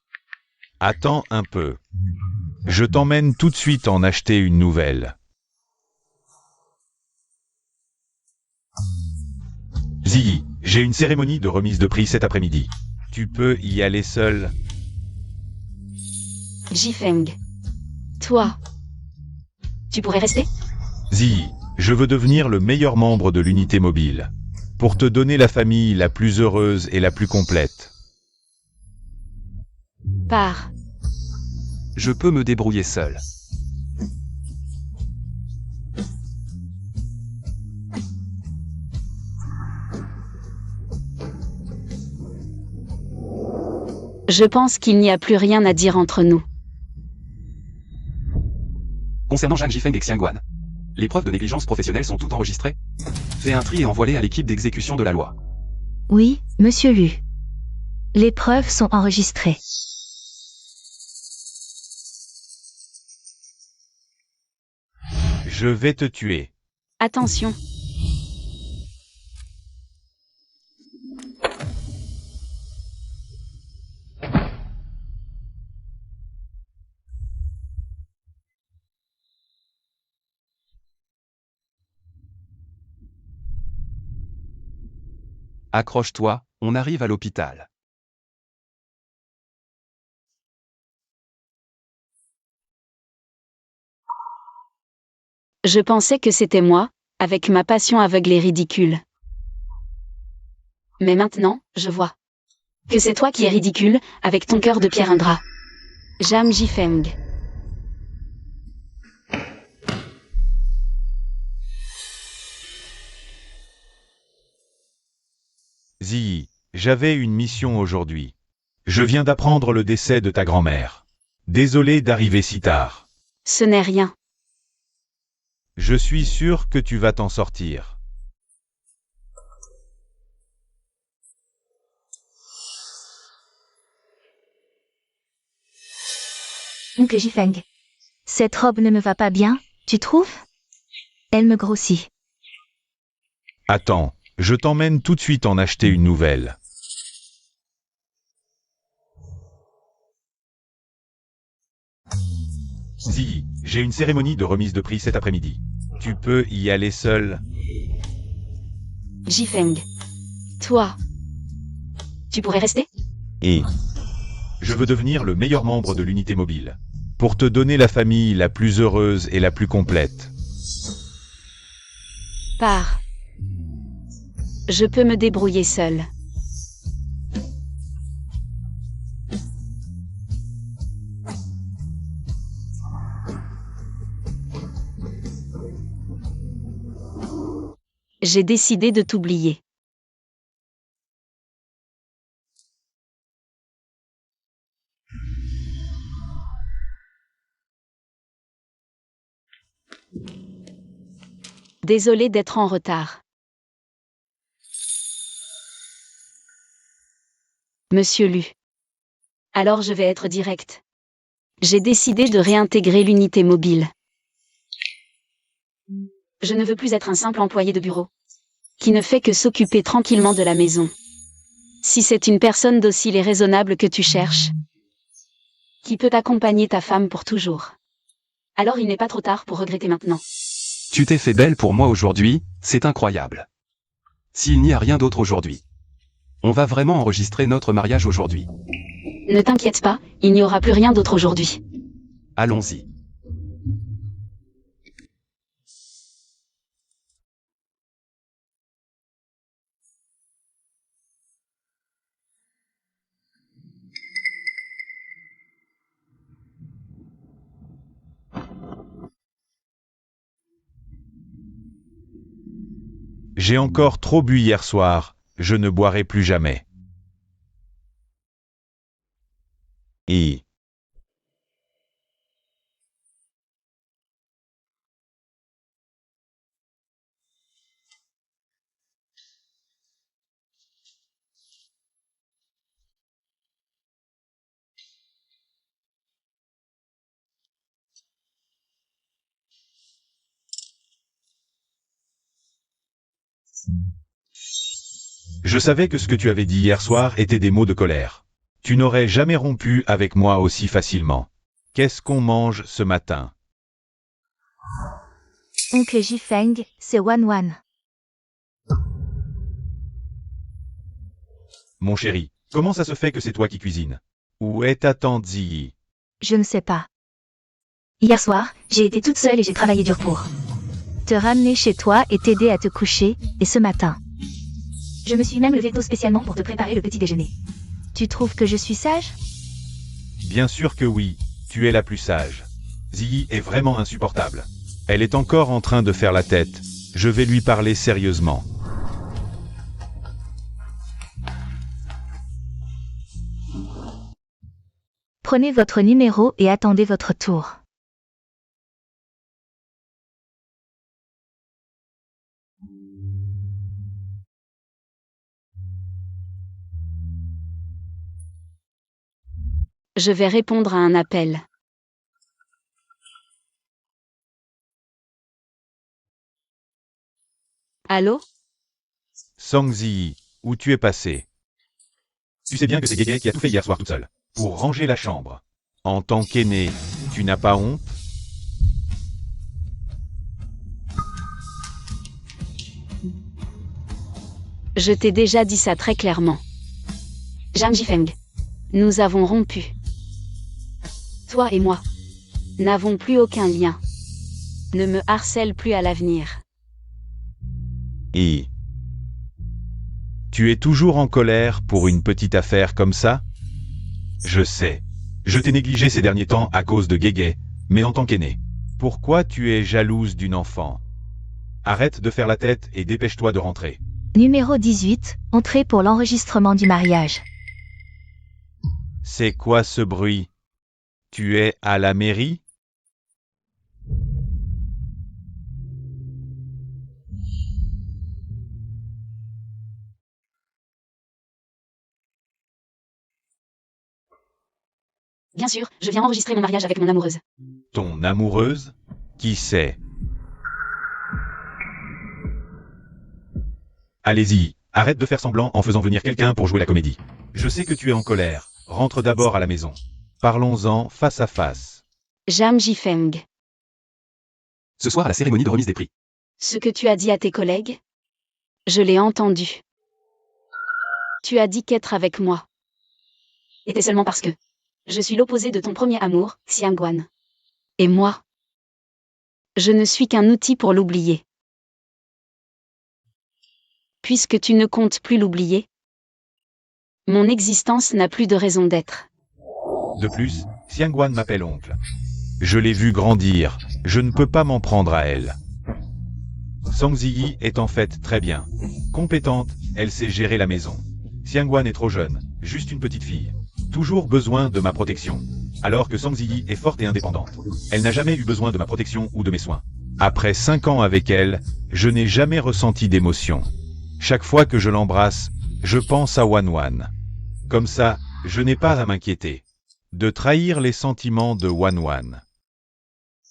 Attends un peu. Je t'emmène tout de suite en acheter une nouvelle. Ziyi, j'ai une cérémonie de remise de prix cet après-midi. Tu peux y aller seul? Jifeng. Toi. Tu pourrais rester? Ziyi, je veux devenir le meilleur membre de l'unité mobile. Pour te donner la famille la plus heureuse et la plus complète. Pars. Je peux me débrouiller seul. Je pense qu'il n'y a plus rien à dire entre nous. Concernant Zhang Jifeng et Xiangguan, les preuves de négligence professionnelle sont toutes enregistrées. Fais un tri et envoie-les à l'équipe d'exécution de la loi. Oui, monsieur Lu. Les preuves sont enregistrées. Je vais te tuer. Attention. Accroche-toi, on arrive à l'hôpital. Je pensais que c'était moi, avec ma passion aveugle et ridicule. Mais maintenant, je vois. Que c'est toi qui es ridicule, avec ton cœur de pierre ingrat. Zhang Jifeng. Ziyi, j'avais une mission aujourd'hui. Je viens d'apprendre le décès de ta grand-mère. Désolé d'arriver si tard. Ce n'est rien. Je suis sûr que tu vas t'en sortir. Oncle Jifeng. Cette robe ne me va pas bien, tu trouves? Elle me grossit. Attends, je t'emmène tout de suite en acheter une nouvelle. Ziyi, j'ai une cérémonie de remise de prix cet après-midi. Tu peux y aller seul? Jifeng. Toi. Tu pourrais rester? Et je veux devenir le meilleur membre de l'unité mobile. Pour te donner la famille la plus heureuse et la plus complète. Pars. Je peux me débrouiller seul. J'ai décidé de t'oublier. Désolé d'être en retard. Monsieur Lu. Alors je vais être direct. J'ai décidé de réintégrer l'unité mobile. Je ne veux plus être un simple employé de bureau, qui ne fait que s'occuper tranquillement de la maison. Si c'est une personne docile et raisonnable que tu cherches, qui peut accompagner ta femme pour toujours, alors il n'est pas trop tard pour regretter maintenant. Tu t'es fait belle pour moi aujourd'hui, c'est incroyable. S'il n'y a rien d'autre aujourd'hui, on va vraiment enregistrer notre mariage aujourd'hui. Ne t'inquiète pas, il n'y aura plus rien d'autre aujourd'hui. Allons-y. J'ai encore trop bu hier soir, je ne boirai plus jamais. Et je savais que ce que tu avais dit hier soir étaient des mots de colère. Tu n'aurais jamais rompu avec moi aussi facilement. Qu'est-ce qu'on mange ce matin? Oncle Jifeng, c'est Wan. Mon chéri, comment ça se fait que c'est toi qui cuisines? Où est ta tante Ziyi? Je ne sais pas. Hier soir, j'ai été toute seule et j'ai travaillé dur pour te ramener chez toi et t'aider à te coucher, et ce matin. Je me suis même levée tôt spécialement pour te préparer le petit déjeuner. Tu trouves que je suis sage? Bien sûr que oui, tu es la plus sage. Ziyi est vraiment insupportable. Elle est encore en train de faire la tête. Je vais lui parler sérieusement. Prenez votre numéro et attendez votre tour. Je vais répondre à un appel. Allô? Song Ziyi, où tu es passé? Tu sais bien que c'est Gege qui a tout fait hier soir toute seule. Pour ranger la chambre. En tant qu'aîné, tu n'as pas honte? Je t'ai déjà dit ça très clairement. Zhang Jifeng. Nous avons rompu. Toi et moi. N'avons plus aucun lien. Ne me harcèle plus à l'avenir. Et tu es toujours en colère pour une petite affaire comme ça? Je sais. Je t'ai négligé ces derniers temps à cause de Gege, mais en tant qu'aîné. Pourquoi tu es jalouse d'une enfant? Arrête de faire la tête et dépêche-toi de rentrer. Numéro 18, entrée pour l'enregistrement du mariage. C'est quoi ce bruit? Tu es à la mairie? Bien sûr, je viens enregistrer mon mariage avec mon amoureuse. Ton amoureuse? Qui c'est? Allez-y, arrête de faire semblant en faisant venir quelqu'un pour jouer la comédie. Je sais que tu es en colère. Rentre d'abord à la maison. Parlons-en face à face. Zhang Jifeng. Ce soir à la cérémonie de remise des prix. Ce que tu as dit à tes collègues? Je l'ai entendu. Tu as dit qu'être avec moi était seulement parce que je suis l'opposé de ton premier amour, Xiangguan. Et moi, je ne suis qu'un outil pour l'oublier. Puisque tu ne comptes plus l'oublier, mon existence n'a plus de raison d'être. De plus, Xiangguan m'appelle oncle. Je l'ai vue grandir, je ne peux pas m'en prendre à elle. Song Ziyi est en fait très bien. Compétente, elle sait gérer la maison. Xiangguan est trop jeune, juste une petite fille. Toujours besoin de ma protection. Alors que Song Ziyi est forte et indépendante. Elle n'a jamais eu besoin de ma protection ou de mes soins. Après 5 ans avec elle, je n'ai jamais ressenti d'émotion. Chaque fois que je l'embrasse, je pense à Wan. Comme ça, je n'ai pas à m'inquiéter de trahir les sentiments de Wan.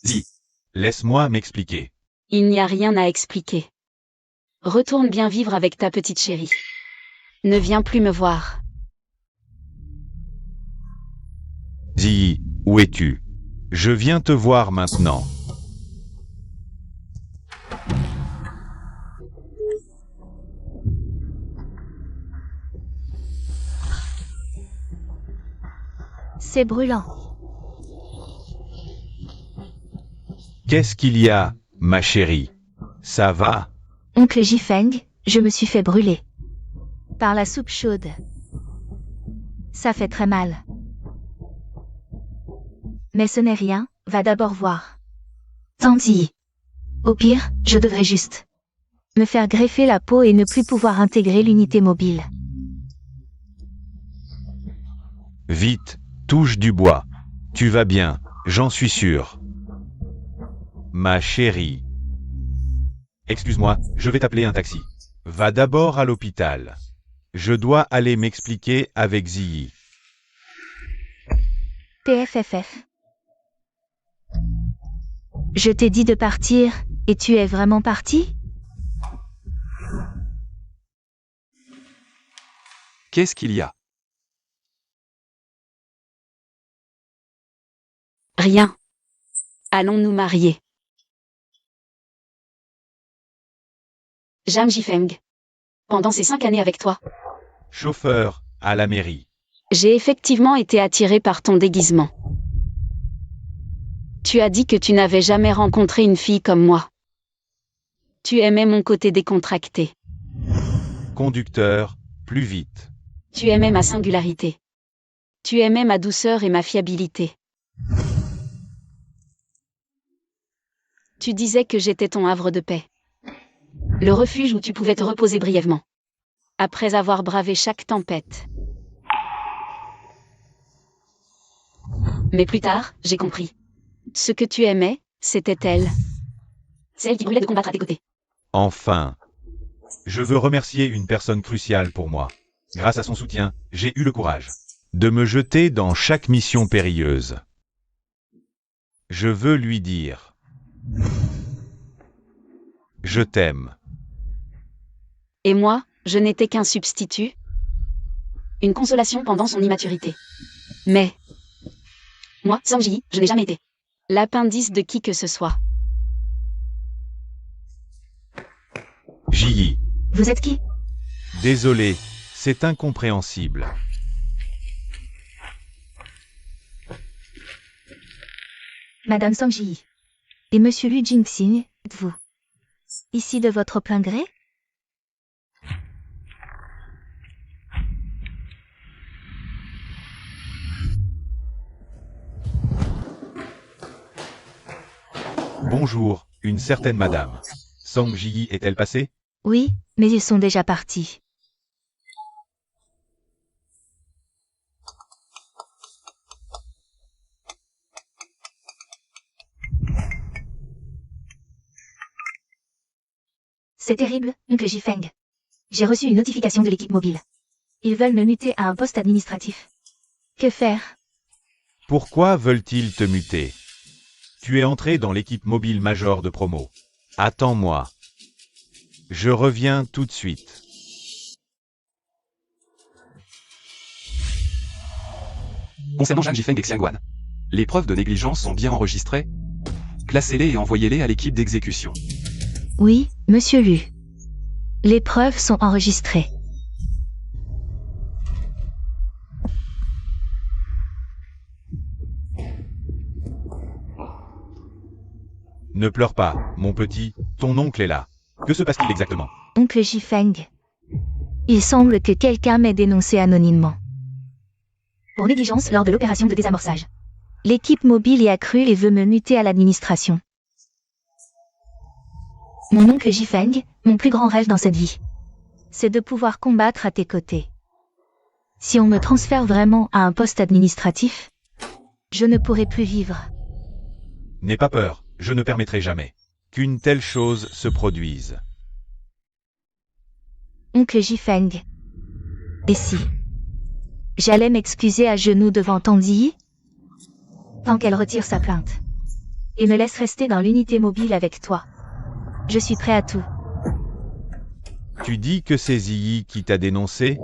Zi. Laisse-moi m'expliquer. Il n'y a rien à expliquer. Retourne bien vivre avec ta petite chérie. Ne viens plus me voir. Ziyi, où es-tu? Je viens te voir maintenant. C'est brûlant. Qu'est-ce qu'il y a, ma chérie? Ça va? Oncle Jifeng, je me suis fait brûler. Par la soupe chaude. Ça fait très mal. Mais ce n'est rien, va d'abord voir. Tanti. Au pire, je devrais juste me faire greffer la peau et ne plus pouvoir intégrer l'unité mobile. Vite, touche du bois. Tu vas bien, j'en suis sûr. Ma chérie. Excuse-moi, je vais t'appeler un taxi. Va d'abord à l'hôpital. Je dois aller m'expliquer avec Ziyi. PFFF. Je t'ai dit de partir, et tu es vraiment parti? Qu'est-ce qu'il y a? Rien. Allons nous marier. Zhang Jifeng. Pendant ces 5 années avec toi, Chauffeur, à la mairie. j'ai effectivement été attiré par ton déguisement. Tu as dit que tu n'avais jamais rencontré une fille comme moi. Tu aimais mon côté décontracté. Conducteur, plus vite. Tu aimais ma singularité. Tu aimais ma douceur et ma fiabilité. Tu disais que j'étais ton havre de paix. Le refuge où tu pouvais te reposer brièvement. Après avoir bravé chaque tempête. Mais plus tard, j'ai compris. Ce que tu aimais, c'était elle. Celle qui brûlait de combattre à tes côtés. Enfin. Je veux remercier une personne cruciale pour moi. Grâce à son soutien, j'ai eu le courage de me jeter dans chaque mission périlleuse. Je veux lui dire: je t'aime. Et moi, je n'étais qu'un substitut. Une consolation pendant son immaturité. Mais, moi, Sanji, je n'ai jamais été l'appendice de qui que ce soit. Ji. Vous êtes qui? Désolé, c'est incompréhensible. Madame Sangji. Et Monsieur Lu Jingxing, vous. Ici de votre plein gré? Bonjour, une certaine madame. Sangji est-elle passée? Oui, mais ils sont déjà partis. C'est terrible, oncle Jifeng. J'ai reçu une notification de l'équipe mobile. Ils veulent me muter à un poste administratif. Que faire? Pourquoi veulent-ils te muter? Tu es entré dans l'équipe mobile major de promo. Attends-moi. Je reviens tout de suite. Concernant Zhang Jifeng et Xiangguan, les preuves de négligence sont bien enregistrées. Classez-les et envoyez-les à l'équipe d'exécution. Oui, Monsieur Lu. Les preuves sont enregistrées. Ne pleure pas, mon petit, ton oncle est là. Que se passe-t-il exactement? Oncle Jifeng. Il semble que quelqu'un m'ait dénoncé anonymement. Pour négligence lors de l'opération de désamorçage. L'équipe mobile y a cru et veut me muter à l'administration. Mon oncle Jifeng, mon plus grand rêve dans cette vie, c'est de pouvoir combattre à tes côtés. Si on me transfère vraiment à un poste administratif, je ne pourrai plus vivre. N'aie pas peur, je ne permettrai jamais qu'une telle chose se produise. Oncle Jifeng. Et si j'allais m'excuser à genoux devant Tandy, tant qu'elle retire sa plainte, et me laisse rester dans l'unité mobile avec toi. Je suis prêt à tout. Tu dis que c'est Ziyi qui t'a dénoncé?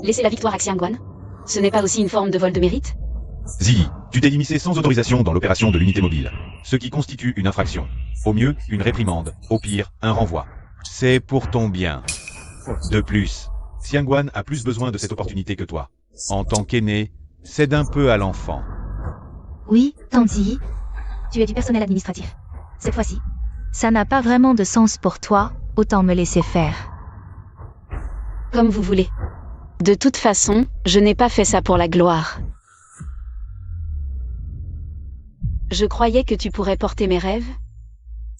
Laissez la victoire à Xiangguan. Ce n'est pas aussi une forme de vol de mérite? Ziyi, tu t'es immiscé sans autorisation dans l'opération de l'unité mobile, ce qui constitue une infraction. Au mieux, une réprimande, au pire, un renvoi. C'est pour ton bien. De plus, Xiangguan a plus besoin de cette opportunité que toi. En tant qu'aîné, cède un peu à l'enfant. Oui, Tandy, tu es du personnel administratif. Cette fois-ci, ça n'a pas vraiment de sens pour toi, autant me laisser faire. Comme vous voulez. De toute façon, je n'ai pas fait ça pour la gloire. Je croyais que tu pourrais porter mes rêves,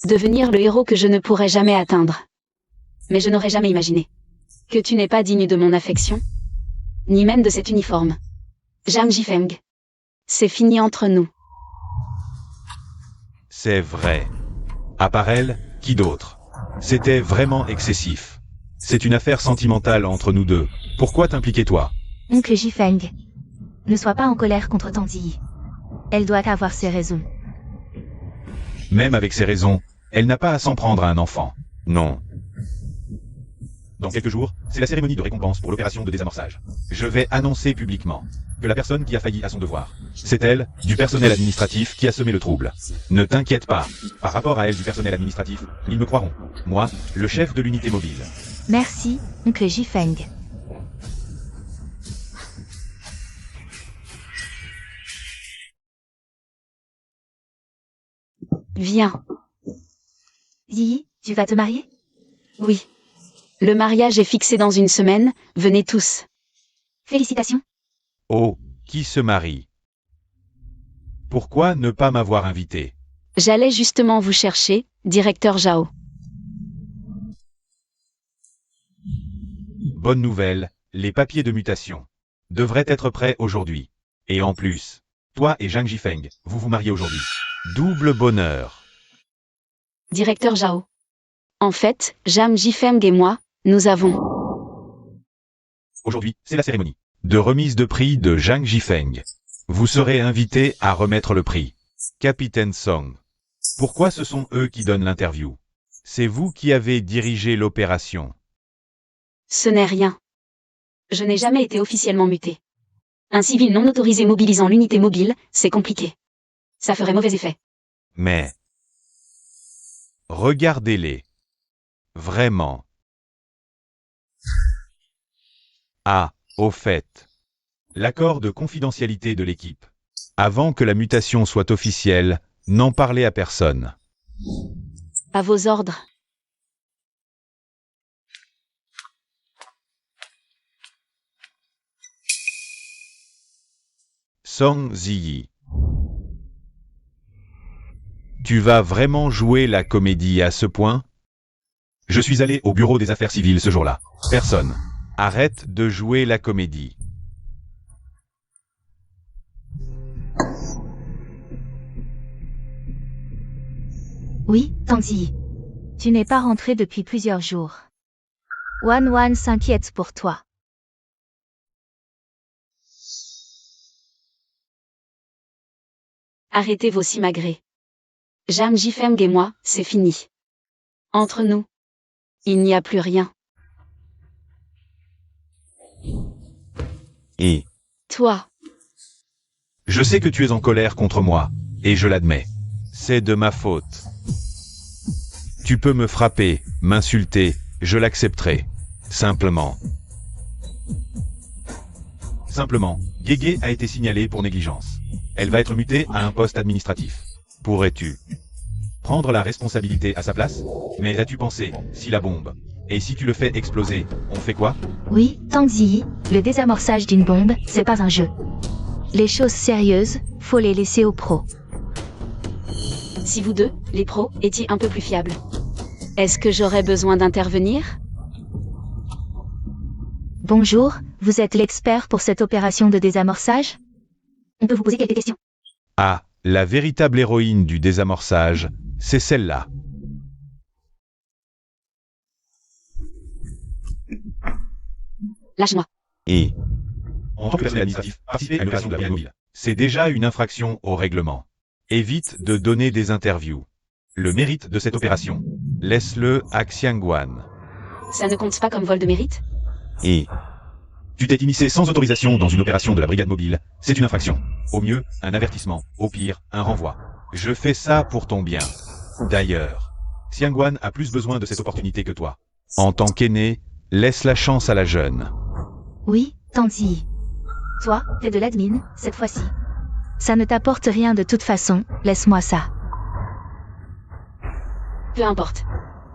devenir le héros que je ne pourrais jamais atteindre. Mais je n'aurais jamais imaginé que tu n'es pas digne de mon affection, ni même de cet uniforme. Zhang Jifeng. C'est fini entre nous. C'est vrai. À part elle, qui d'autre? C'était vraiment excessif. C'est une affaire sentimentale entre nous deux. Pourquoi t'impliquer toi? Oncle Jifeng. Ne sois pas en colère contre Tandy. Elle doit avoir ses raisons. Même avec ses raisons, elle n'a pas à s'en prendre à un enfant. Non. Dans quelques jours, c'est la cérémonie de récompense pour l'opération de désamorçage. Je vais annoncer publiquement que la personne qui a failli à son devoir. C'est elle, du personnel administratif, qui a semé le trouble. Ne t'inquiète pas. Par rapport à elle du personnel administratif, ils me croiront. Moi, le chef de l'unité mobile. Merci, oncle Jifeng. Viens. Yi, tu vas te marier? Oui. Le mariage est fixé dans une semaine, venez tous. Félicitations. Oh, qui se marie? Pourquoi ne pas m'avoir invité? J'allais justement vous chercher, directeur Zhao. Bonne nouvelle, les papiers de mutation devraient être prêts aujourd'hui. Et en plus, toi et Zhang Jifeng, vous vous mariez aujourd'hui. Double bonheur. Directeur Zhao. En fait, Zhang Jifeng et moi, nous avons... Aujourd'hui, c'est la cérémonie de remise de prix de Zhang Jifeng. Vous serez invité à remettre le prix. Capitaine Song. Pourquoi ce sont eux qui donnent l'interview? C'est vous qui avez dirigé l'opération. Ce n'est rien. Je n'ai jamais été officiellement muté. Un civil non autorisé mobilisant l'unité mobile, c'est compliqué. Ça ferait mauvais effet. Mais... regardez-les. Vraiment. Ah, au fait. L'accord de confidentialité de l'équipe. Avant que la mutation soit officielle, n'en parlez à personne. À vos ordres. Song Ziyi. Tu vas vraiment jouer la comédie à ce point? Je suis allé au bureau des affaires civiles ce jour-là. Personne. Arrête de jouer la comédie. Oui, Tangzi. Tu n'es pas rentré depuis plusieurs jours. Wan Wan s'inquiète pour toi. Arrêtez vos simagrées. Zhang Jifeng et moi, c'est fini. Entre nous, il n'y a plus rien. Et Toi, je sais que tu es en colère contre moi, et je l'admets. C'est de ma faute. Tu peux me frapper, m'insulter, je l'accepterai. Simplement. Simplement, Gege a été signalée pour négligence. Elle va être mutée à un poste administratif. Pourrais-tu prendre la responsabilité à sa place? Mais as-tu pensé, si la bombe, et si tu le fais exploser, on fait quoi? Oui, Tangzi, le désamorçage d'une bombe, c'est pas un jeu. Les choses sérieuses, faut les laisser aux pros. si vous deux, les pros, étiez un peu plus fiables. Est-ce que j'aurais besoin d'intervenir? Bonjour, vous êtes l'expert pour cette opération de désamorçage? On peut vous poser quelques questions. Ah, la véritable héroïne du désamorçage, c'est celle-là. Lâche-moi. Et en tant que personnel administratif, participer à une opération de la brigade mobile, c'est déjà une infraction au règlement. Évite de donner des interviews. Le mérite de cette opération, laisse-le à Xiangguan. Ça ne compte pas comme vol de mérite? Et tu t'es immiscé sans autorisation dans une opération de la brigade mobile, c'est une infraction. Au mieux, un avertissement, au pire, un renvoi. Je fais ça pour ton bien. D'ailleurs, Xiangguan a plus besoin de cette opportunité que toi. En tant qu'aîné, laisse la chance à la jeune. Oui, Tanti. Toi, t'es de l'admin, cette fois-ci. Ça ne t'apporte rien de toute façon, laisse-moi ça. Peu importe.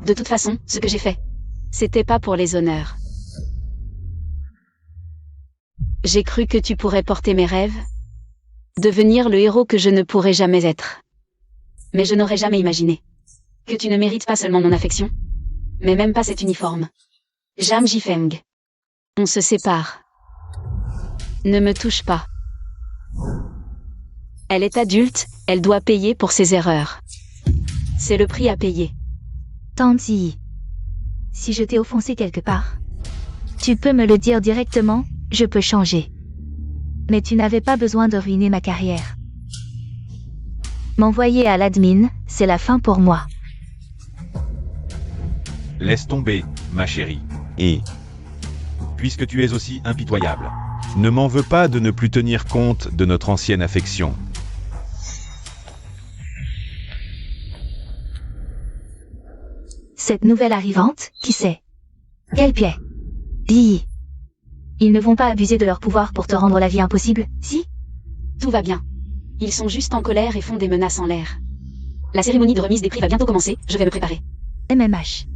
De toute façon, ce que j'ai fait, c'était pas pour les honneurs. J'ai cru que tu pourrais porter mes rêves, devenir le héros que je ne pourrais jamais être. Mais je n'aurais jamais imaginé que tu ne mérites pas seulement mon affection, mais même pas cet uniforme. Zhang Jifeng. On se sépare. Ne me touche pas. Elle est adulte, elle doit payer pour ses erreurs. C'est le prix à payer. Tanti. Si je t'ai offensé quelque part, tu peux me le dire directement, je peux changer. Mais tu n'avais pas besoin de ruiner ma carrière. M'envoyer à l'admin, c'est la fin pour moi. Laisse tomber, ma chérie. Et puisque tu es aussi impitoyable, Ne m'en veux pas de ne plus tenir compte de notre ancienne affection. Cette nouvelle arrivante, qui c'est? Quel pied? Dis. Ils ne vont pas abuser de leur pouvoir pour te rendre la vie impossible, si? Tout va bien. Ils sont juste en colère et font des menaces en l'air. La cérémonie de remise des prix va bientôt commencer, je vais me préparer. MMH.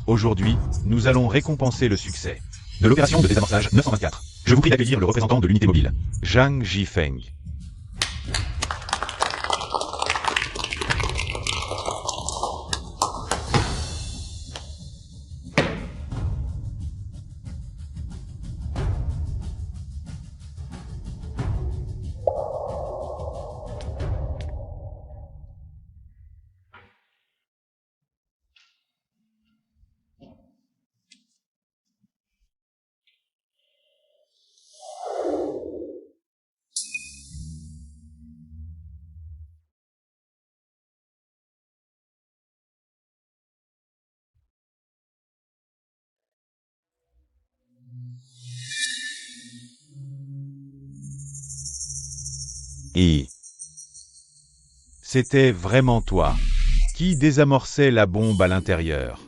Aujourd'hui, nous allons récompenser le succès de l'opération de désamorçage 924. Je vous prie d'accueillir le représentant de l'unité mobile, Zhang Jifeng. Et c'était vraiment toi qui désamorçait la bombe à l'intérieur.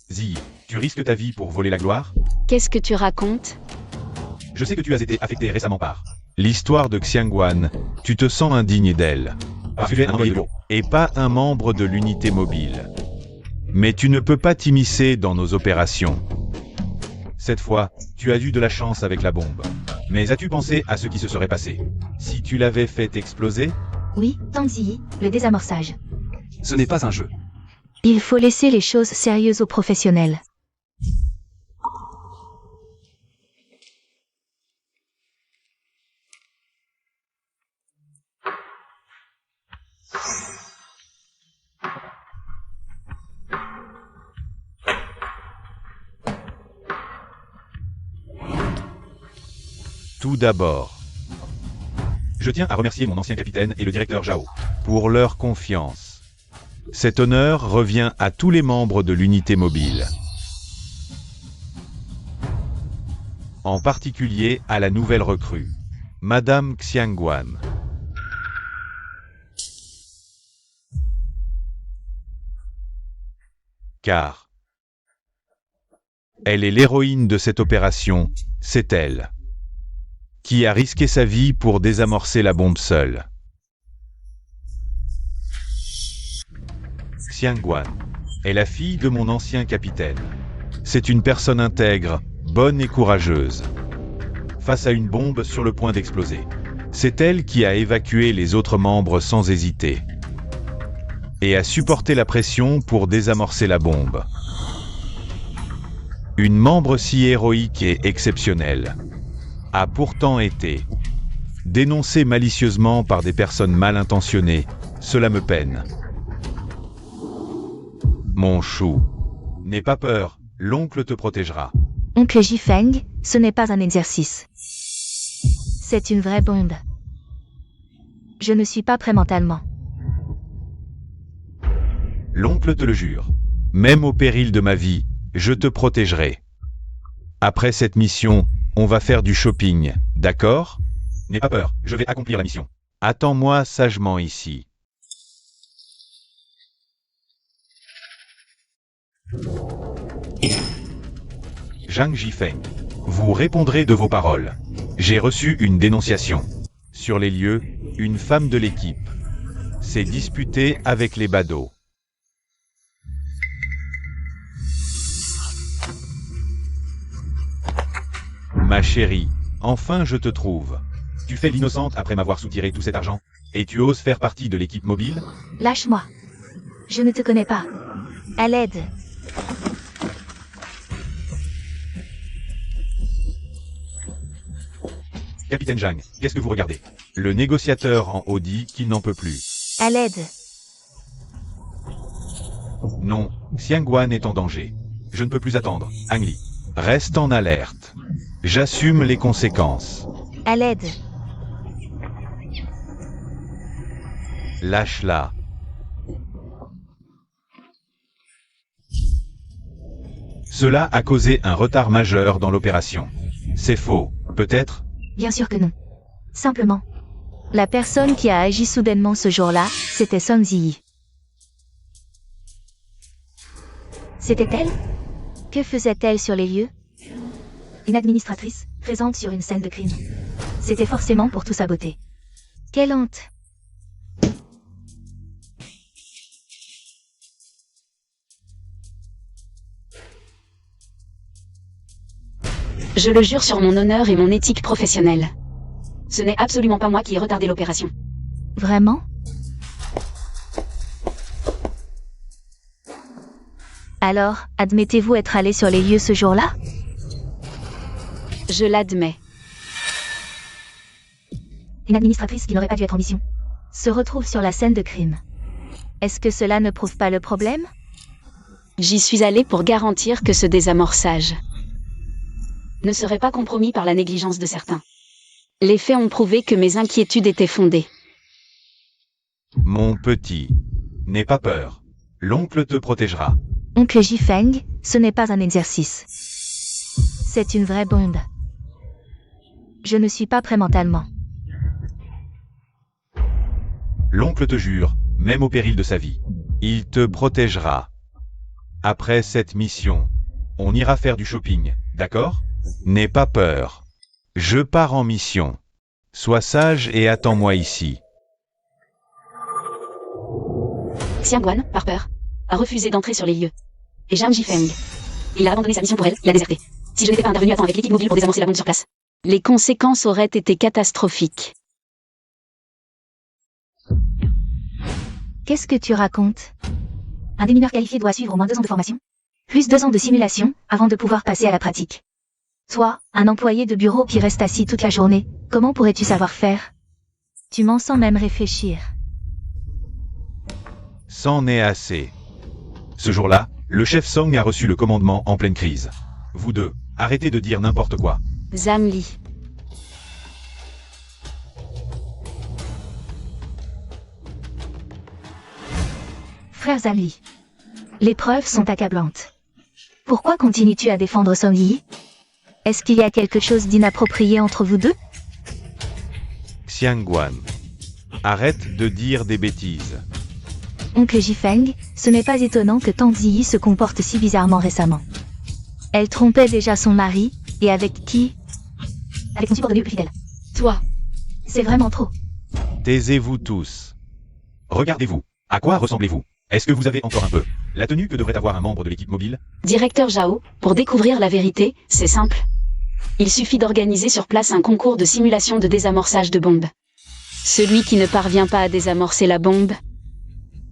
Zi, tu risques ta vie pour voler la gloire? Qu'est-ce que tu racontes? Je sais que tu as été affecté récemment par l'histoire de Xiangguan. Tu te sens indigne d'elle. Parce que tu es un employé de bureau et pas un membre de l'unité mobile. Mais tu ne peux pas t'immiscer dans nos opérations. Cette fois, tu as eu de la chance avec la bombe. Mais as-tu pensé à ce qui se serait passé si tu l'avais fait exploser? Oui, Tangzi, le désamorçage. Ce n'est pas un jeu. Il faut laisser les choses sérieuses aux professionnels. Tout d'abord, je tiens à remercier mon ancien capitaine et le directeur Zhao pour leur confiance. Cet honneur revient à tous les membres de l'unité mobile. En particulier à la nouvelle recrue, Madame Xiangguan. Car elle est l'héroïne de cette opération, c'est elle qui a risqué sa vie pour désamorcer la bombe seule. Xiangguan est la fille de mon ancien capitaine. C'est une personne intègre, bonne et courageuse. Face à une bombe sur le point d'exploser, c'est elle qui a évacué les autres membres sans hésiter et a supporté la pression pour désamorcer la bombe. Une membre si héroïque et exceptionnelle a pourtant été dénoncée malicieusement par des personnes mal intentionnées. Cela me peine. Mon chou, n'aie pas peur, l'oncle te protégera. Oncle Jifeng, ce n'est pas un exercice. C'est une vraie bombe. Je ne suis pas prêt mentalement. L'oncle te le jure. Même au péril de ma vie, je te protégerai. Après cette mission, on va faire du shopping, d'accord? N'aie pas peur, je vais accomplir la mission. Attends-moi sagement ici. Zhang Jifeng, vous répondrez de vos paroles. J'ai reçu une dénonciation. Sur les lieux, une femme de l'équipe s'est disputée avec les badauds. Ma chérie, enfin je te trouve. Tu fais l'innocente après m'avoir soutiré tout cet argent? Et tu oses faire partie de l'équipe mobile? Lâche-moi. Je ne te connais pas. À l'aide. Capitaine Zhang, qu'est-ce que vous regardez? Le négociateur en haut dit qu'il n'en peut plus. À l'aide. Non, Xiangguan est en danger. Je ne peux plus attendre. Ang Li, reste en alerte. J'assume les conséquences. À l'aide. Lâche-la. Cela a causé un retard majeur dans l'opération. C'est faux, peut-être? Bien sûr que non. Simplement. La personne qui a agi soudainement ce jour-là, c'était Song Ziyi. C'était elle? Que faisait-elle sur les lieux? Une administratrice, présente sur une scène de crime. C'était forcément pour tout saboter. Quelle honte! Je le jure sur mon honneur et mon éthique professionnelle. Ce n'est absolument pas moi qui ai retardé l'opération. Vraiment? Alors, admettez-vous être allé sur les lieux ce jour-là? Je l'admets. Une administratrice qui n'aurait pas dû être en mission se retrouve sur la scène de crime. Est-ce que cela ne prouve pas le problème? J'y suis allée pour garantir que ce désamorçage ne serait pas compromis par la négligence de certains. Les faits ont prouvé que mes inquiétudes étaient fondées. Mon petit, n'aie pas peur. L'oncle te protégera. Oncle Jifeng, ce n'est pas un exercice. C'est une vraie bombe. Je ne suis pas prêt mentalement. L'oncle te jure, même au péril de sa vie. Il te protégera. Après cette mission, on ira faire du shopping, d'accord? N'aie pas peur. Je pars en mission. Sois sage et attends-moi ici. Xiangguan, par peur, a refusé d'entrer sur les lieux. Et Zhang Jifeng, il a abandonné sa mission pour elle, il a déserté. Si je n'étais pas intervenu à temps avec l'équipe mobile pour désamorcer la bombe sur place, les conséquences auraient été catastrophiques. Qu'est-ce que tu racontes? Un démineur qualifié doit suivre au moins 2 ans de formation, plus 2 ans de simulation, avant de pouvoir passer à la pratique. Toi, un employé de bureau qui reste assis toute la journée, comment pourrais-tu savoir faire? Tu m'en sens même réfléchir. C'en est assez. Ce jour-là, le chef Song a reçu le commandement en pleine crise. Vous deux, arrêtez de dire n'importe quoi. Zamli. Frère Zamli. Les preuves sont accablantes. Pourquoi continues-tu à défendre Song Yi? Est-ce qu'il y a quelque chose d'inapproprié entre vous deux? Xiangguan. Arrête de dire des bêtises. Oncle Jifeng, ce n'est pas étonnant que Tante Ziyi se comporte si bizarrement récemment. Elle trompait déjà son mari, et avec qui? Avec son subordonné le plus fidèle. Toi. C'est vraiment trop. Taisez-vous tous. Regardez-vous. À quoi ressemblez-vous? Est-ce que vous avez encore un peu la tenue que devrait avoir un membre de l'équipe mobile? Directeur Zhao, pour découvrir la vérité, c'est simple. Il suffit d'organiser sur place un concours de simulation de désamorçage de bombes. Celui qui ne parvient pas à désamorcer la bombe,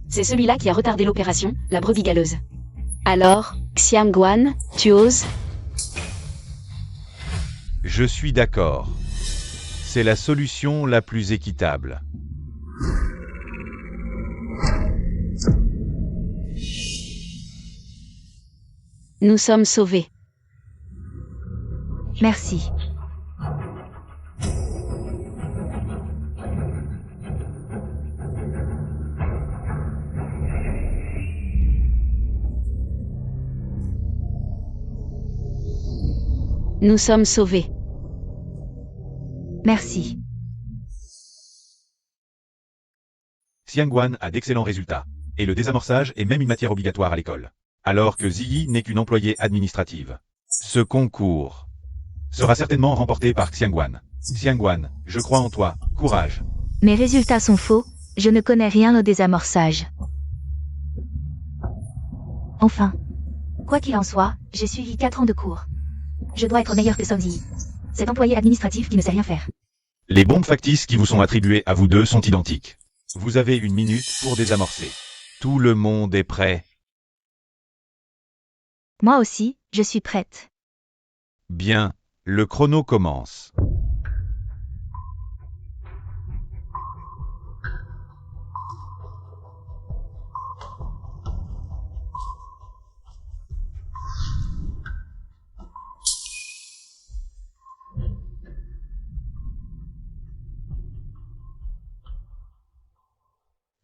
c'est celui-là qui a retardé l'opération, la brebis galeuse. Alors, Xiangguan, tu oses? Je suis d'accord. C'est la solution la plus équitable. Nous sommes sauvés. Merci. Nous sommes sauvés. Merci. Xiangguan a d'excellents résultats. Et le désamorçage est même une matière obligatoire à l'école. Alors que Ziyi n'est qu'une employée administrative. Ce concours sera certainement remporté par Xiangguan. Xiangguan, je crois en toi. Courage. Mes résultats sont faux, je ne connais rien au désamorçage. Enfin. Quoi qu'il en soit, j'ai suivi 4 ans de cours. Je dois être meilleur que Song Ziyi. Cet employé administratif qui ne sait rien faire. Les bombes factices qui vous sont attribuées à vous deux sont identiques. Vous avez 1 minute pour désamorcer. Tout le monde est prêt. Moi aussi, je suis prête. Bien, le chrono commence.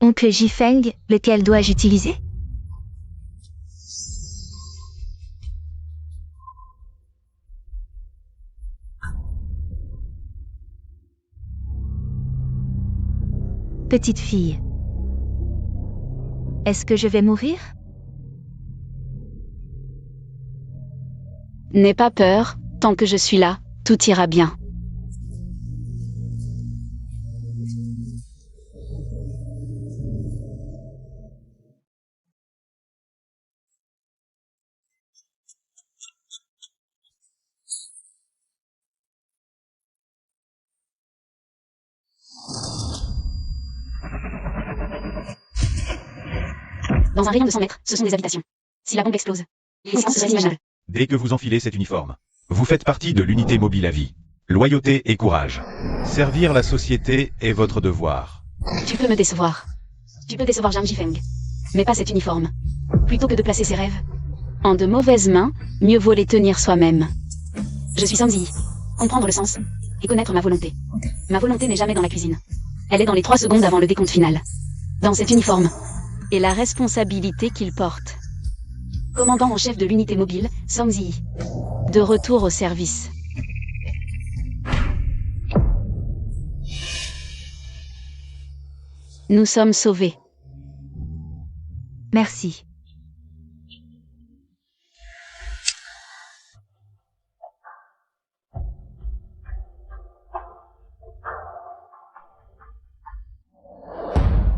Oncle Jifeng, lequel dois-je utiliser? Petite fille. Est-ce que je vais mourir? N'aie pas peur, tant que je suis là, tout ira bien. Dans un rayon de 100 mètres, ce sont des habitations. Si la bombe explose, les conséquences seraient inimaginables. Dès que vous enfilez cet uniforme, vous faites partie de l'unité mobile à vie. Loyauté et courage. Servir la société est votre devoir. Tu peux me décevoir. Tu peux décevoir Zhang Jifeng. Mais pas cet uniforme. Plutôt que de placer ses rêves en de mauvaises mains, mieux vaut les tenir soi-même. Je suis Zhang Ziyi. Comprendre le sens et connaître ma volonté. Ma volonté n'est jamais dans la cuisine. Elle est dans les 3 secondes avant le décompte final. Dans cet uniforme. Et la responsabilité qu'il porte. Commandant en chef de l'unité mobile, Zhang Ziyi. De retour au service. Nous sommes sauvés. Merci.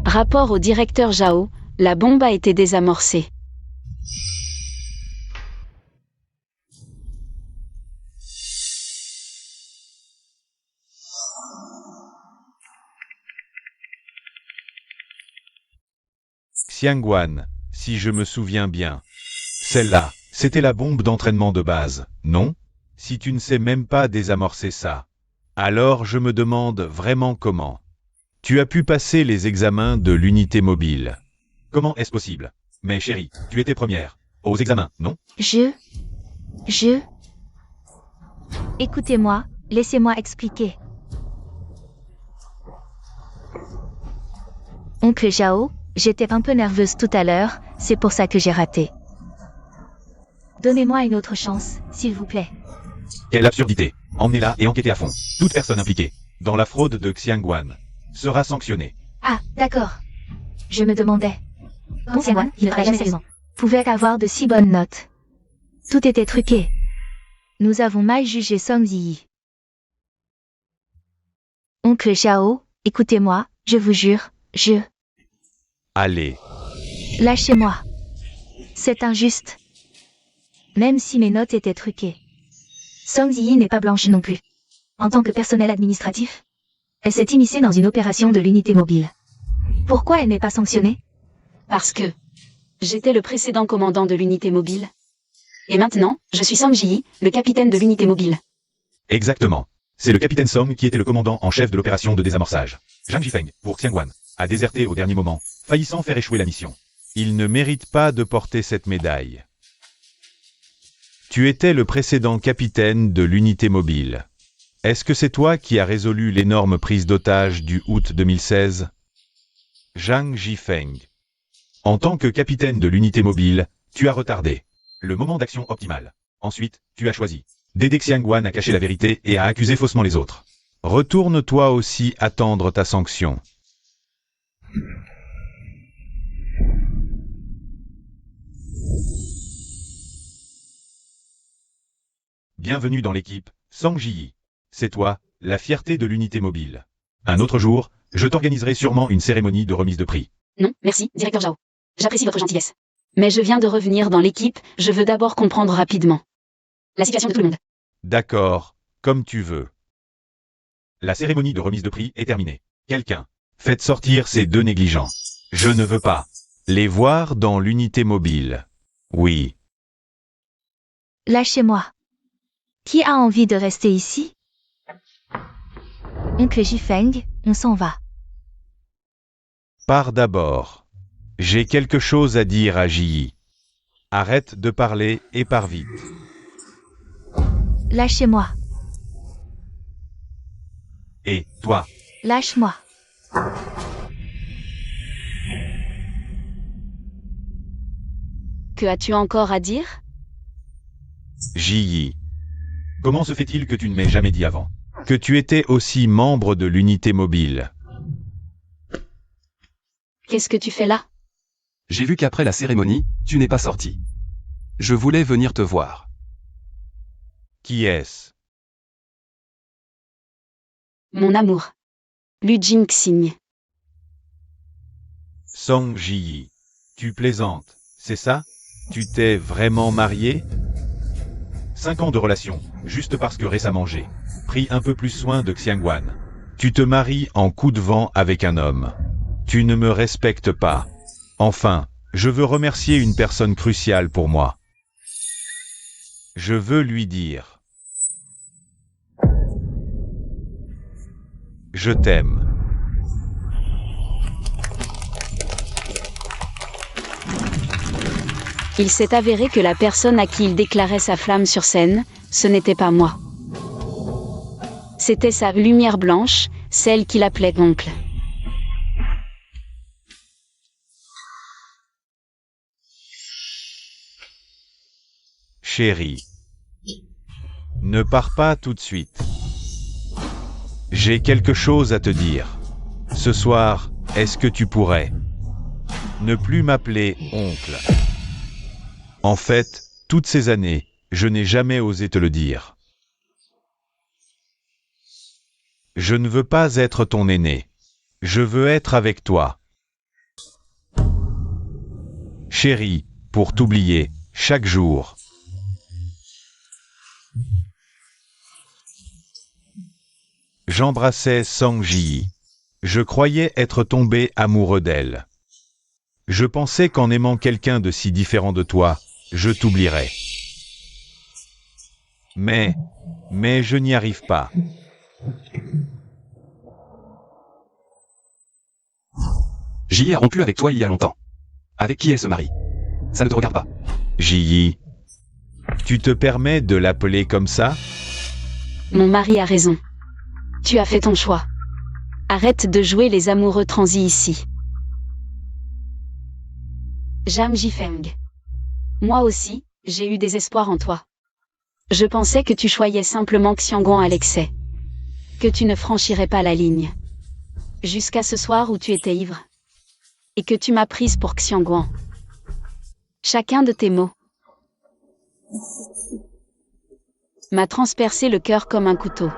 Rapport au directeur Zhao, la bombe a été désamorcée. Xiangguan, si je me souviens bien. Celle-là, c'était la bombe d'entraînement de base, non? Si tu ne sais même pas désamorcer ça. Alors je me demande vraiment comment. Tu as pu passer les examens de l'unité mobile. Comment est-ce possible? Mais chérie, tu étais première. Aux examens, non? Écoutez-moi, laissez-moi expliquer. Oncle Zhao, j'étais un peu nerveuse tout à l'heure, c'est pour ça que j'ai raté. Donnez-moi une autre chance, s'il vous plaît. Quelle absurdité. Emmenez-la et enquêtez à fond. Toute personne impliquée dans la fraude de Xiangguan sera sanctionnée. Ah, d'accord. Je me demandais. Bon Xiangguan, il ne fera jamais raison. Pouvait avoir de si bonnes notes. Tout était truqué. Nous avons mal jugé Zhang Ziyi. Oncle Zhao, écoutez-moi, je vous jure, Allez. Lâchez-moi. C'est injuste. Même si mes notes étaient truquées. Zhang Ziyi n'est pas blanche non plus. En tant que personnel administratif, elle s'est immiscée dans une opération de l'unité mobile. Pourquoi elle n'est pas sanctionnée? Parce que j'étais le précédent commandant de l'unité mobile. Et maintenant, je suis Zhang Ziyi, le capitaine de l'unité mobile. Exactement. C'est le capitaine Song qui était le commandant en chef de l'opération de désamorçage. Zhang Jifeng, pour Xiangguan, a déserté au dernier moment, faillissant faire échouer la mission. Il ne mérite pas de porter cette médaille. Tu étais le précédent capitaine de l'unité mobile. Est-ce que c'est toi qui as résolu l'énorme prise d'otage du août 2016? Zhang Jifeng. En tant que capitaine de l'unité mobile, tu as retardé le moment d'action optimal. Ensuite, tu as choisi d'aider Xiangguan à cacher la vérité et à accuser faussement les autres. Retourne-toi aussi attendre ta sanction. Bienvenue dans l'équipe, Zhang Ziyi. C'est toi, la fierté de l'unité mobile. Un autre jour, je t'organiserai sûrement une cérémonie de remise de prix. Non, merci, directeur Zhao. J'apprécie votre gentillesse. Mais je viens de revenir dans l'équipe, je veux d'abord comprendre rapidement la situation de tout le monde. D'accord, comme tu veux. La cérémonie de remise de prix est terminée. Quelqu'un, faites sortir ces 2 négligents. Je ne veux pas les voir dans l'unité mobile. Oui. Lâchez-moi. Qui a envie de rester ici? Oncle Jifeng, on s'en va. Pars d'abord. J'ai quelque chose à dire à Ziyi. Arrête de parler et pars vite. Lâchez-moi. Et, toi, Lâche-moi. Que as-tu encore à dire? Ziyi. Comment se fait-il que tu ne m'aies jamais dit avant que tu étais aussi membre de l'unité mobile? Qu'est-ce que tu fais là? J'ai vu qu'après la cérémonie, tu n'es pas sorti. Je voulais venir te voir. Qui est-ce? Mon amour. Lu Jingxing. Song Ji. Tu plaisantes, c'est ça? Tu t'es vraiment marié? 5 ans de relation, juste parce que récemment j'ai pris un peu plus soin de Xiangwan. Tu te maries en coup de vent avec un homme. Tu ne me respectes pas. Enfin, je veux remercier une personne cruciale pour moi. Je veux lui dire. Je t'aime. Il s'est avéré que la personne à qui il déclarait sa flamme sur scène, ce n'était pas moi. C'était sa lumière blanche, celle qu'il appelait oncle. Chérie. Ne pars pas tout de suite. J'ai quelque chose à te dire. Ce soir, est-ce que tu pourrais ne plus m'appeler oncle? En fait, toutes ces années, je n'ai jamais osé te le dire. Je ne veux pas être ton aîné. Je veux être avec toi. Chérie, pour t'oublier, chaque jour. J'embrassais Song Ji. Je croyais être tombé amoureux d'elle. Je pensais qu'en aimant quelqu'un de si différent de toi, je t'oublierais. Mais je n'y arrive pas. J'y ai rompu avec toi il y a longtemps. Avec qui elle se marie? Ça ne te regarde pas. Ji, tu te permets de l'appeler comme ça? Mon mari a raison. Tu as fait ton choix. Arrête de jouer les amoureux transis ici. Jam Jifeng. Moi aussi, j'ai eu des espoirs en toi. Je pensais que tu choyais simplement Xiangguan à l'excès. Que tu ne franchirais pas la ligne. Jusqu'à ce soir où tu étais ivre. Et que tu m'as prise pour Xiangguan. Chacun de tes mots m'a transpercé le cœur comme un couteau.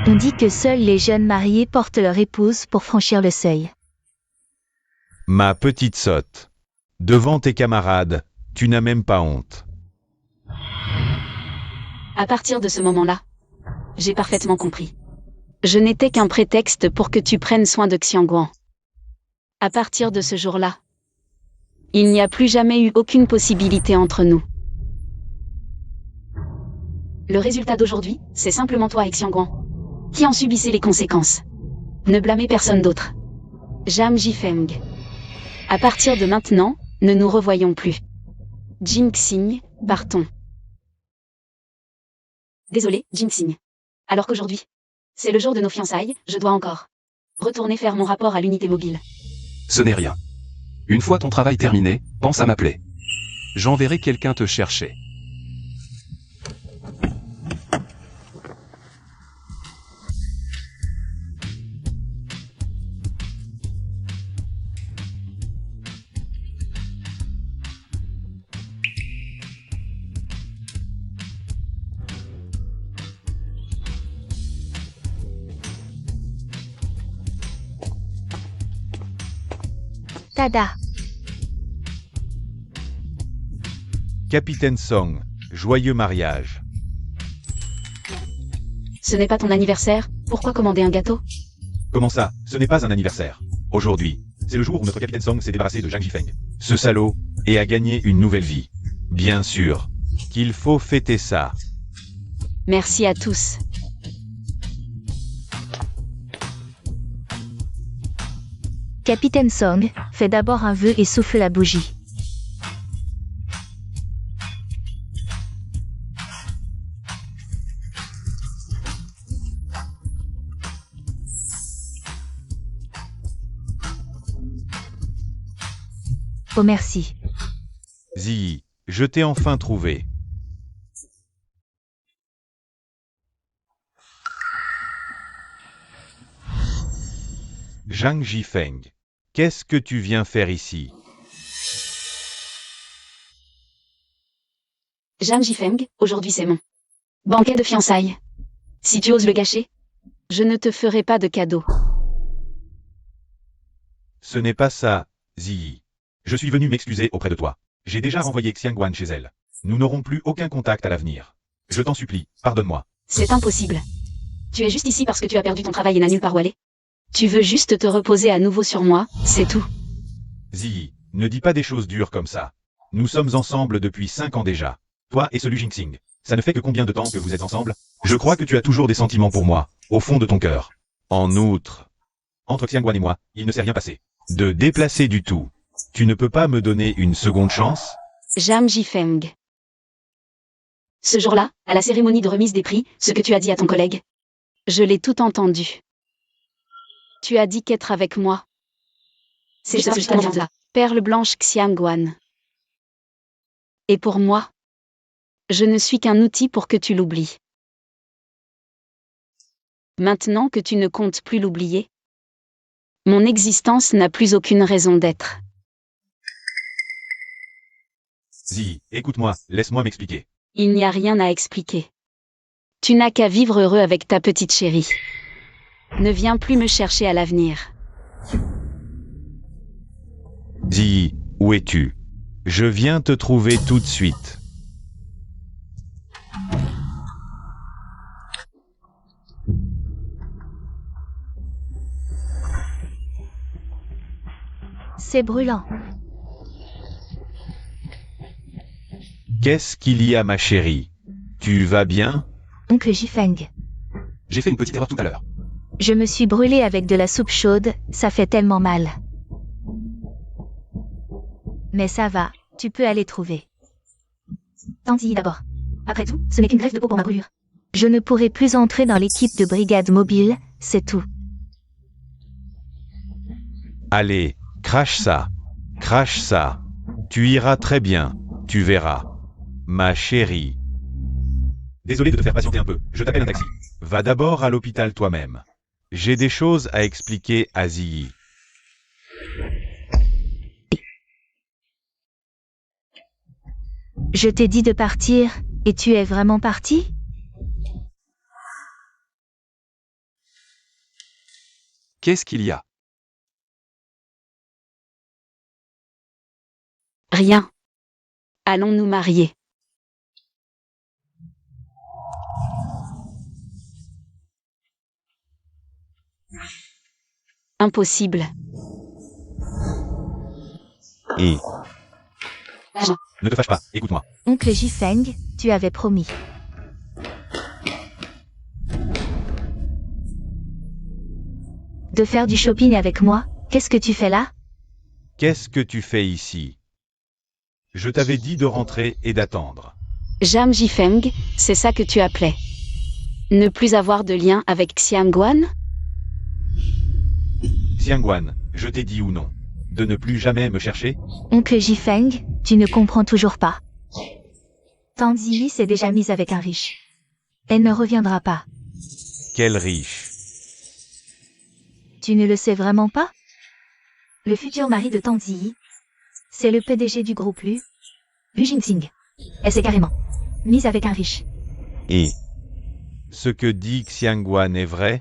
On dit que seuls les jeunes mariés portent leur épouse pour franchir le seuil. Ma petite sotte. Devant tes camarades, tu n'as même pas honte. À partir de ce moment-là, j'ai parfaitement compris. Je n'étais qu'un prétexte pour que tu prennes soin de Xiangguan. À partir de ce jour-là, il n'y a plus jamais eu aucune possibilité entre nous. Le résultat d'aujourd'hui, c'est simplement toi et Xiangguan qui en subissez les conséquences. Ne blâmez personne d'autre. Jam Jifeng. À partir de maintenant, ne nous revoyons plus. Jingxing, partons. Désolé, Jingxing. Alors qu'aujourd'hui, c'est le jour de nos fiançailles, je dois encore retourner faire mon rapport à l'unité mobile. Ce n'est rien. Une fois ton travail terminé, pense à m'appeler. J'enverrai quelqu'un te chercher. Tada. Capitaine Song, joyeux mariage. Ce n'est pas ton anniversaire, pourquoi commander un gâteau? Comment ça? Ce n'est pas un anniversaire. Aujourd'hui, c'est le jour où notre capitaine Song s'est débarrassé de Zhang Jifeng, ce salaud, et a gagné une nouvelle vie. Bien sûr qu'il faut fêter ça. Merci à tous. Capitaine Song, fais d'abord un vœu et souffle la bougie. Oh merci. Zi, je t'ai enfin trouvé. Zhang Jifeng. Qu'est-ce que tu viens faire ici? Zhang Jifeng, aujourd'hui c'est mon banquet de fiançailles. Si tu oses le gâcher, je ne te ferai pas de cadeau. Ce n'est pas ça, Ziyi. Je suis venu m'excuser auprès de toi. J'ai déjà renvoyé Xiangguan chez elle. Nous n'aurons plus aucun contact à l'avenir. Je t'en supplie, pardonne-moi. C'est impossible. Tu es juste ici parce que tu as perdu ton travail et n'as nulle part où aller. Tu veux juste te reposer à nouveau sur moi, c'est tout. Ziyi, ne dis pas des choses dures comme ça. Nous sommes ensemble depuis 5 ans déjà. Toi et ce Lu Jingxing. Ça ne fait que combien de temps que vous êtes ensemble? Je crois que tu as toujours des sentiments pour moi, au fond de ton cœur. En outre, entre Xiangguan et moi, il ne s'est rien passé. De déplacer du tout. Tu ne peux pas me donner une seconde chance? Zhang Jifeng. Ce jour-là, à la cérémonie de remise des prix, ce que tu as dit à ton collègue. Je l'ai tout entendu. Tu as dit qu'être avec moi. C'est justement là. Perle blanche Xiangguan. Et pour moi, je ne suis qu'un outil pour que tu l'oublies. Maintenant que tu ne comptes plus l'oublier, mon existence n'a plus aucune raison d'être. Ziyi, écoute-moi, laisse-moi m'expliquer. Il n'y a rien à expliquer. Tu n'as qu'à vivre heureux avec ta petite chérie. Ne viens plus me chercher à l'avenir. Ziyi, où es-tu? Je viens te trouver tout de suite. C'est brûlant. Qu'est-ce qu'il y a, ma chérie? Tu vas bien? Oncle Jifeng. J'ai fait une petite erreur tout à l'heure. Je me suis brûlée avec de la soupe chaude, ça fait tellement mal. Mais ça va, tu peux aller trouver. Tanti d'abord. Après tout, ce n'est qu'une greffe de peau pour ma brûlure. Je ne pourrai plus entrer dans l'équipe de brigade mobile, c'est tout. Allez, crache ça. Crache ça. Tu iras très bien, tu verras. Ma chérie. Désolé de te faire patienter un peu, je t'appelle un taxi. Va d'abord à l'hôpital toi-même. J'ai des choses à expliquer à Ziyi. Je t'ai dit de partir, et tu es vraiment parti? Qu'est-ce qu'il y a? Rien. Allons nous marier. Impossible. Et... Ne te fâche pas, écoute-moi. Oncle Jifeng, tu avais promis. De faire du shopping avec moi, qu'est-ce que tu fais là? Qu'est-ce que tu fais ici? Je t'avais dit de rentrer et d'attendre. Zhang Jifeng, c'est ça que tu appelais. Ne plus avoir de lien avec Xiangguan? Xiangguan, je t'ai dit ou non? De ne plus jamais me chercher? Oncle Jifeng, tu ne comprends toujours pas. Tanzi s'est déjà mise avec un riche. Elle ne reviendra pas. Quel riche? Tu ne le sais vraiment pas? Le futur mari de Tanzi, c'est le PDG du groupe Lu Jingxing. Elle s'est carrément mise avec un riche. Et... ce que dit Xiangguan est vrai?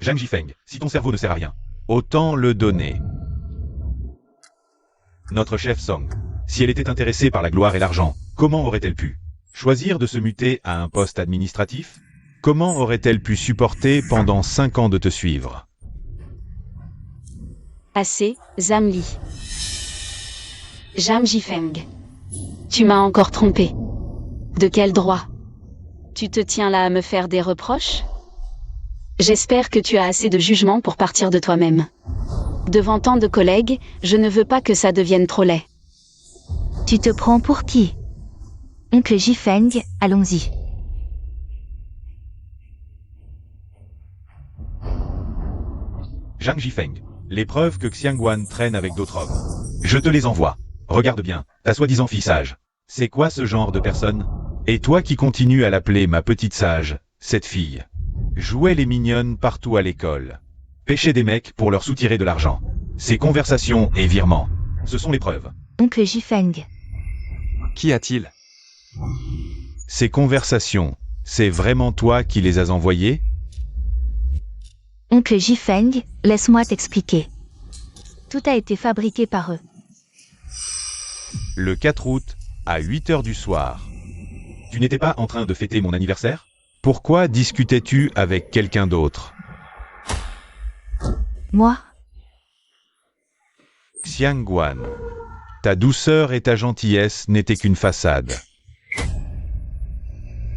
Zhang Jifeng, si ton cerveau ne sert à rien, autant le donner. Notre chef Song, si elle était intéressée par la gloire et l'argent, comment aurait-elle pu choisir de se muter à un poste administratif? Comment aurait-elle pu supporter pendant 5 ans de te suivre? Assez, Zamli. Zhang Jifeng. Tu m'as encore trompé. De quel droit? Tu te tiens là à me faire des reproches? J'espère que tu as assez de jugement pour partir de toi-même. Devant tant de collègues, je ne veux pas que ça devienne trop laid. Tu te prends pour qui? Oncle Jifeng, allons-y. Zhang Jifeng, les preuves que Xiangguan traîne avec d'autres hommes. Je te les envoie. Regarde bien, ta soi-disant fille sage. C'est quoi ce genre de personne? Et toi qui continues à l'appeler ma petite sage, cette fille. Jouait les mignonnes partout à l'école. Pêcher des mecs pour leur soutirer de l'argent. Ces conversations et virements, ce sont les preuves. Oncle Jifeng. Qu'y a-t-il? Ces conversations, c'est vraiment toi qui les as envoyées? Oncle Jifeng, laisse-moi t'expliquer. Tout a été fabriqué par eux. Le 4 août, à 8 heures du soir. Tu n'étais pas en train de fêter mon anniversaire? Pourquoi discutais-tu avec quelqu'un d'autre? Moi? Xiangguan, ta douceur et ta gentillesse n'étaient qu'une façade.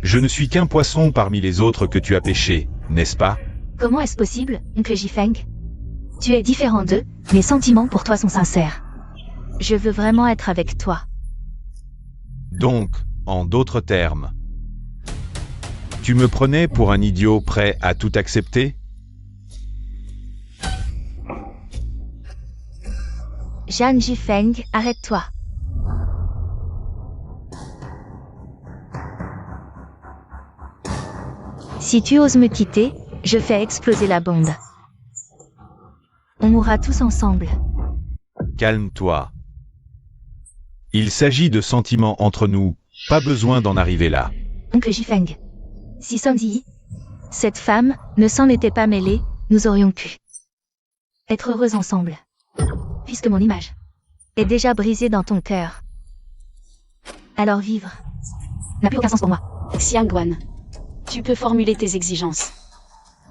Je ne suis qu'un poisson parmi les autres que tu as pêchés, n'est-ce pas? Comment est-ce possible, Oncle Jifeng? Tu es différent d'eux, mes sentiments pour toi sont sincères. Je veux vraiment être avec toi. Donc, en d'autres termes, tu me prenais pour un idiot prêt à tout accepter? Zhang Jifeng, arrête-toi. Si tu oses me quitter, je fais exploser la bombe. On mourra tous ensemble. Calme-toi. Il s'agit de sentiments entre nous, pas besoin d'en arriver là. Oncle Jifeng. Si Song Ziyi, cette femme, ne s'en était pas mêlée, nous aurions pu être heureux ensemble. Puisque mon image est déjà brisée dans ton cœur. Alors vivre n'a plus aucun sens pour moi. Xiangguan, tu peux formuler tes exigences.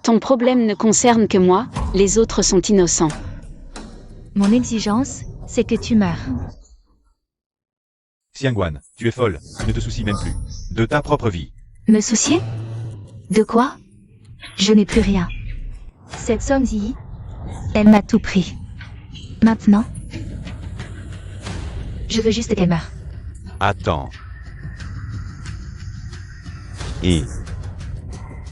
Ton problème ne concerne que moi, les autres sont innocents. Mon exigence, c'est que tu meurs. Xiangguan, tu es folle, tu ne te soucies même plus de ta propre vie. Me soucier? De quoi? Je n'ai plus rien. Cette Song Ziyi, elle m'a tout pris. Maintenant, je veux juste qu'elle meure. Attends. Et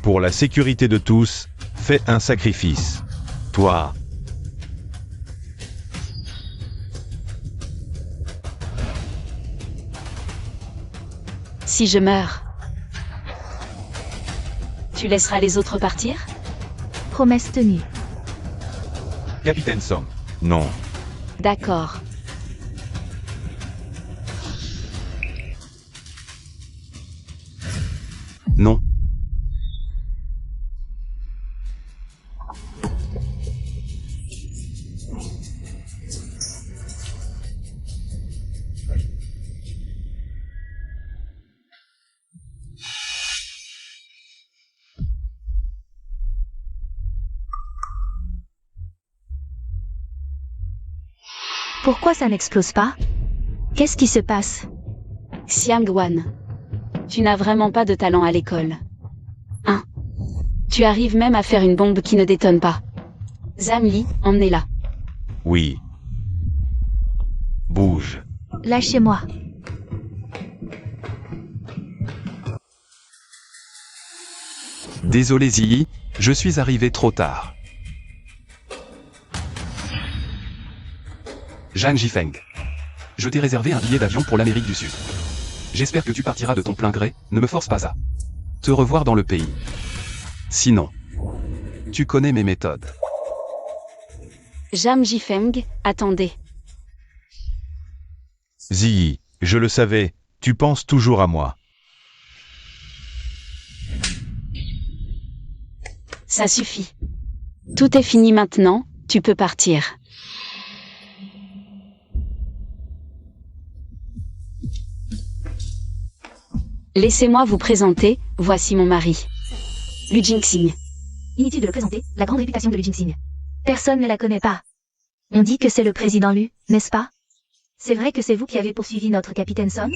pour la sécurité de tous, fais un sacrifice. Toi. Si je meurs, tu laisseras les autres partir? Promesse tenue. Capitaine Song. Non. D'accord. Non. Pourquoi ça n'explose pas? Qu'est-ce qui se passe? Xiangguan, tu n'as vraiment pas de talent à l'école. Hein? Tu arrives même à faire une bombe qui ne détonne pas. Zamli, emmenez-la. Oui. Bouge. Lâchez-moi. Désolé Ziyi, je suis arrivé trop tard. Zhang Jifeng. Je t'ai réservé un billet d'avion pour l'Amérique du Sud. J'espère que tu partiras de ton plein gré, ne me force pas à te revoir dans le pays. Sinon, tu connais mes méthodes. Zhang Jifeng, attendez. Ziyi, je le savais, tu penses toujours à moi. Ça suffit. Tout est fini maintenant, tu peux partir. Laissez-moi vous présenter, voici mon mari. Lu Jingxing. Inutile de le présenter, la grande réputation de Lu Jingxing. Personne ne la connaît pas. On dit que c'est le président Lu, n'est-ce pas? C'est vrai que c'est vous qui avez poursuivi notre capitaine Song?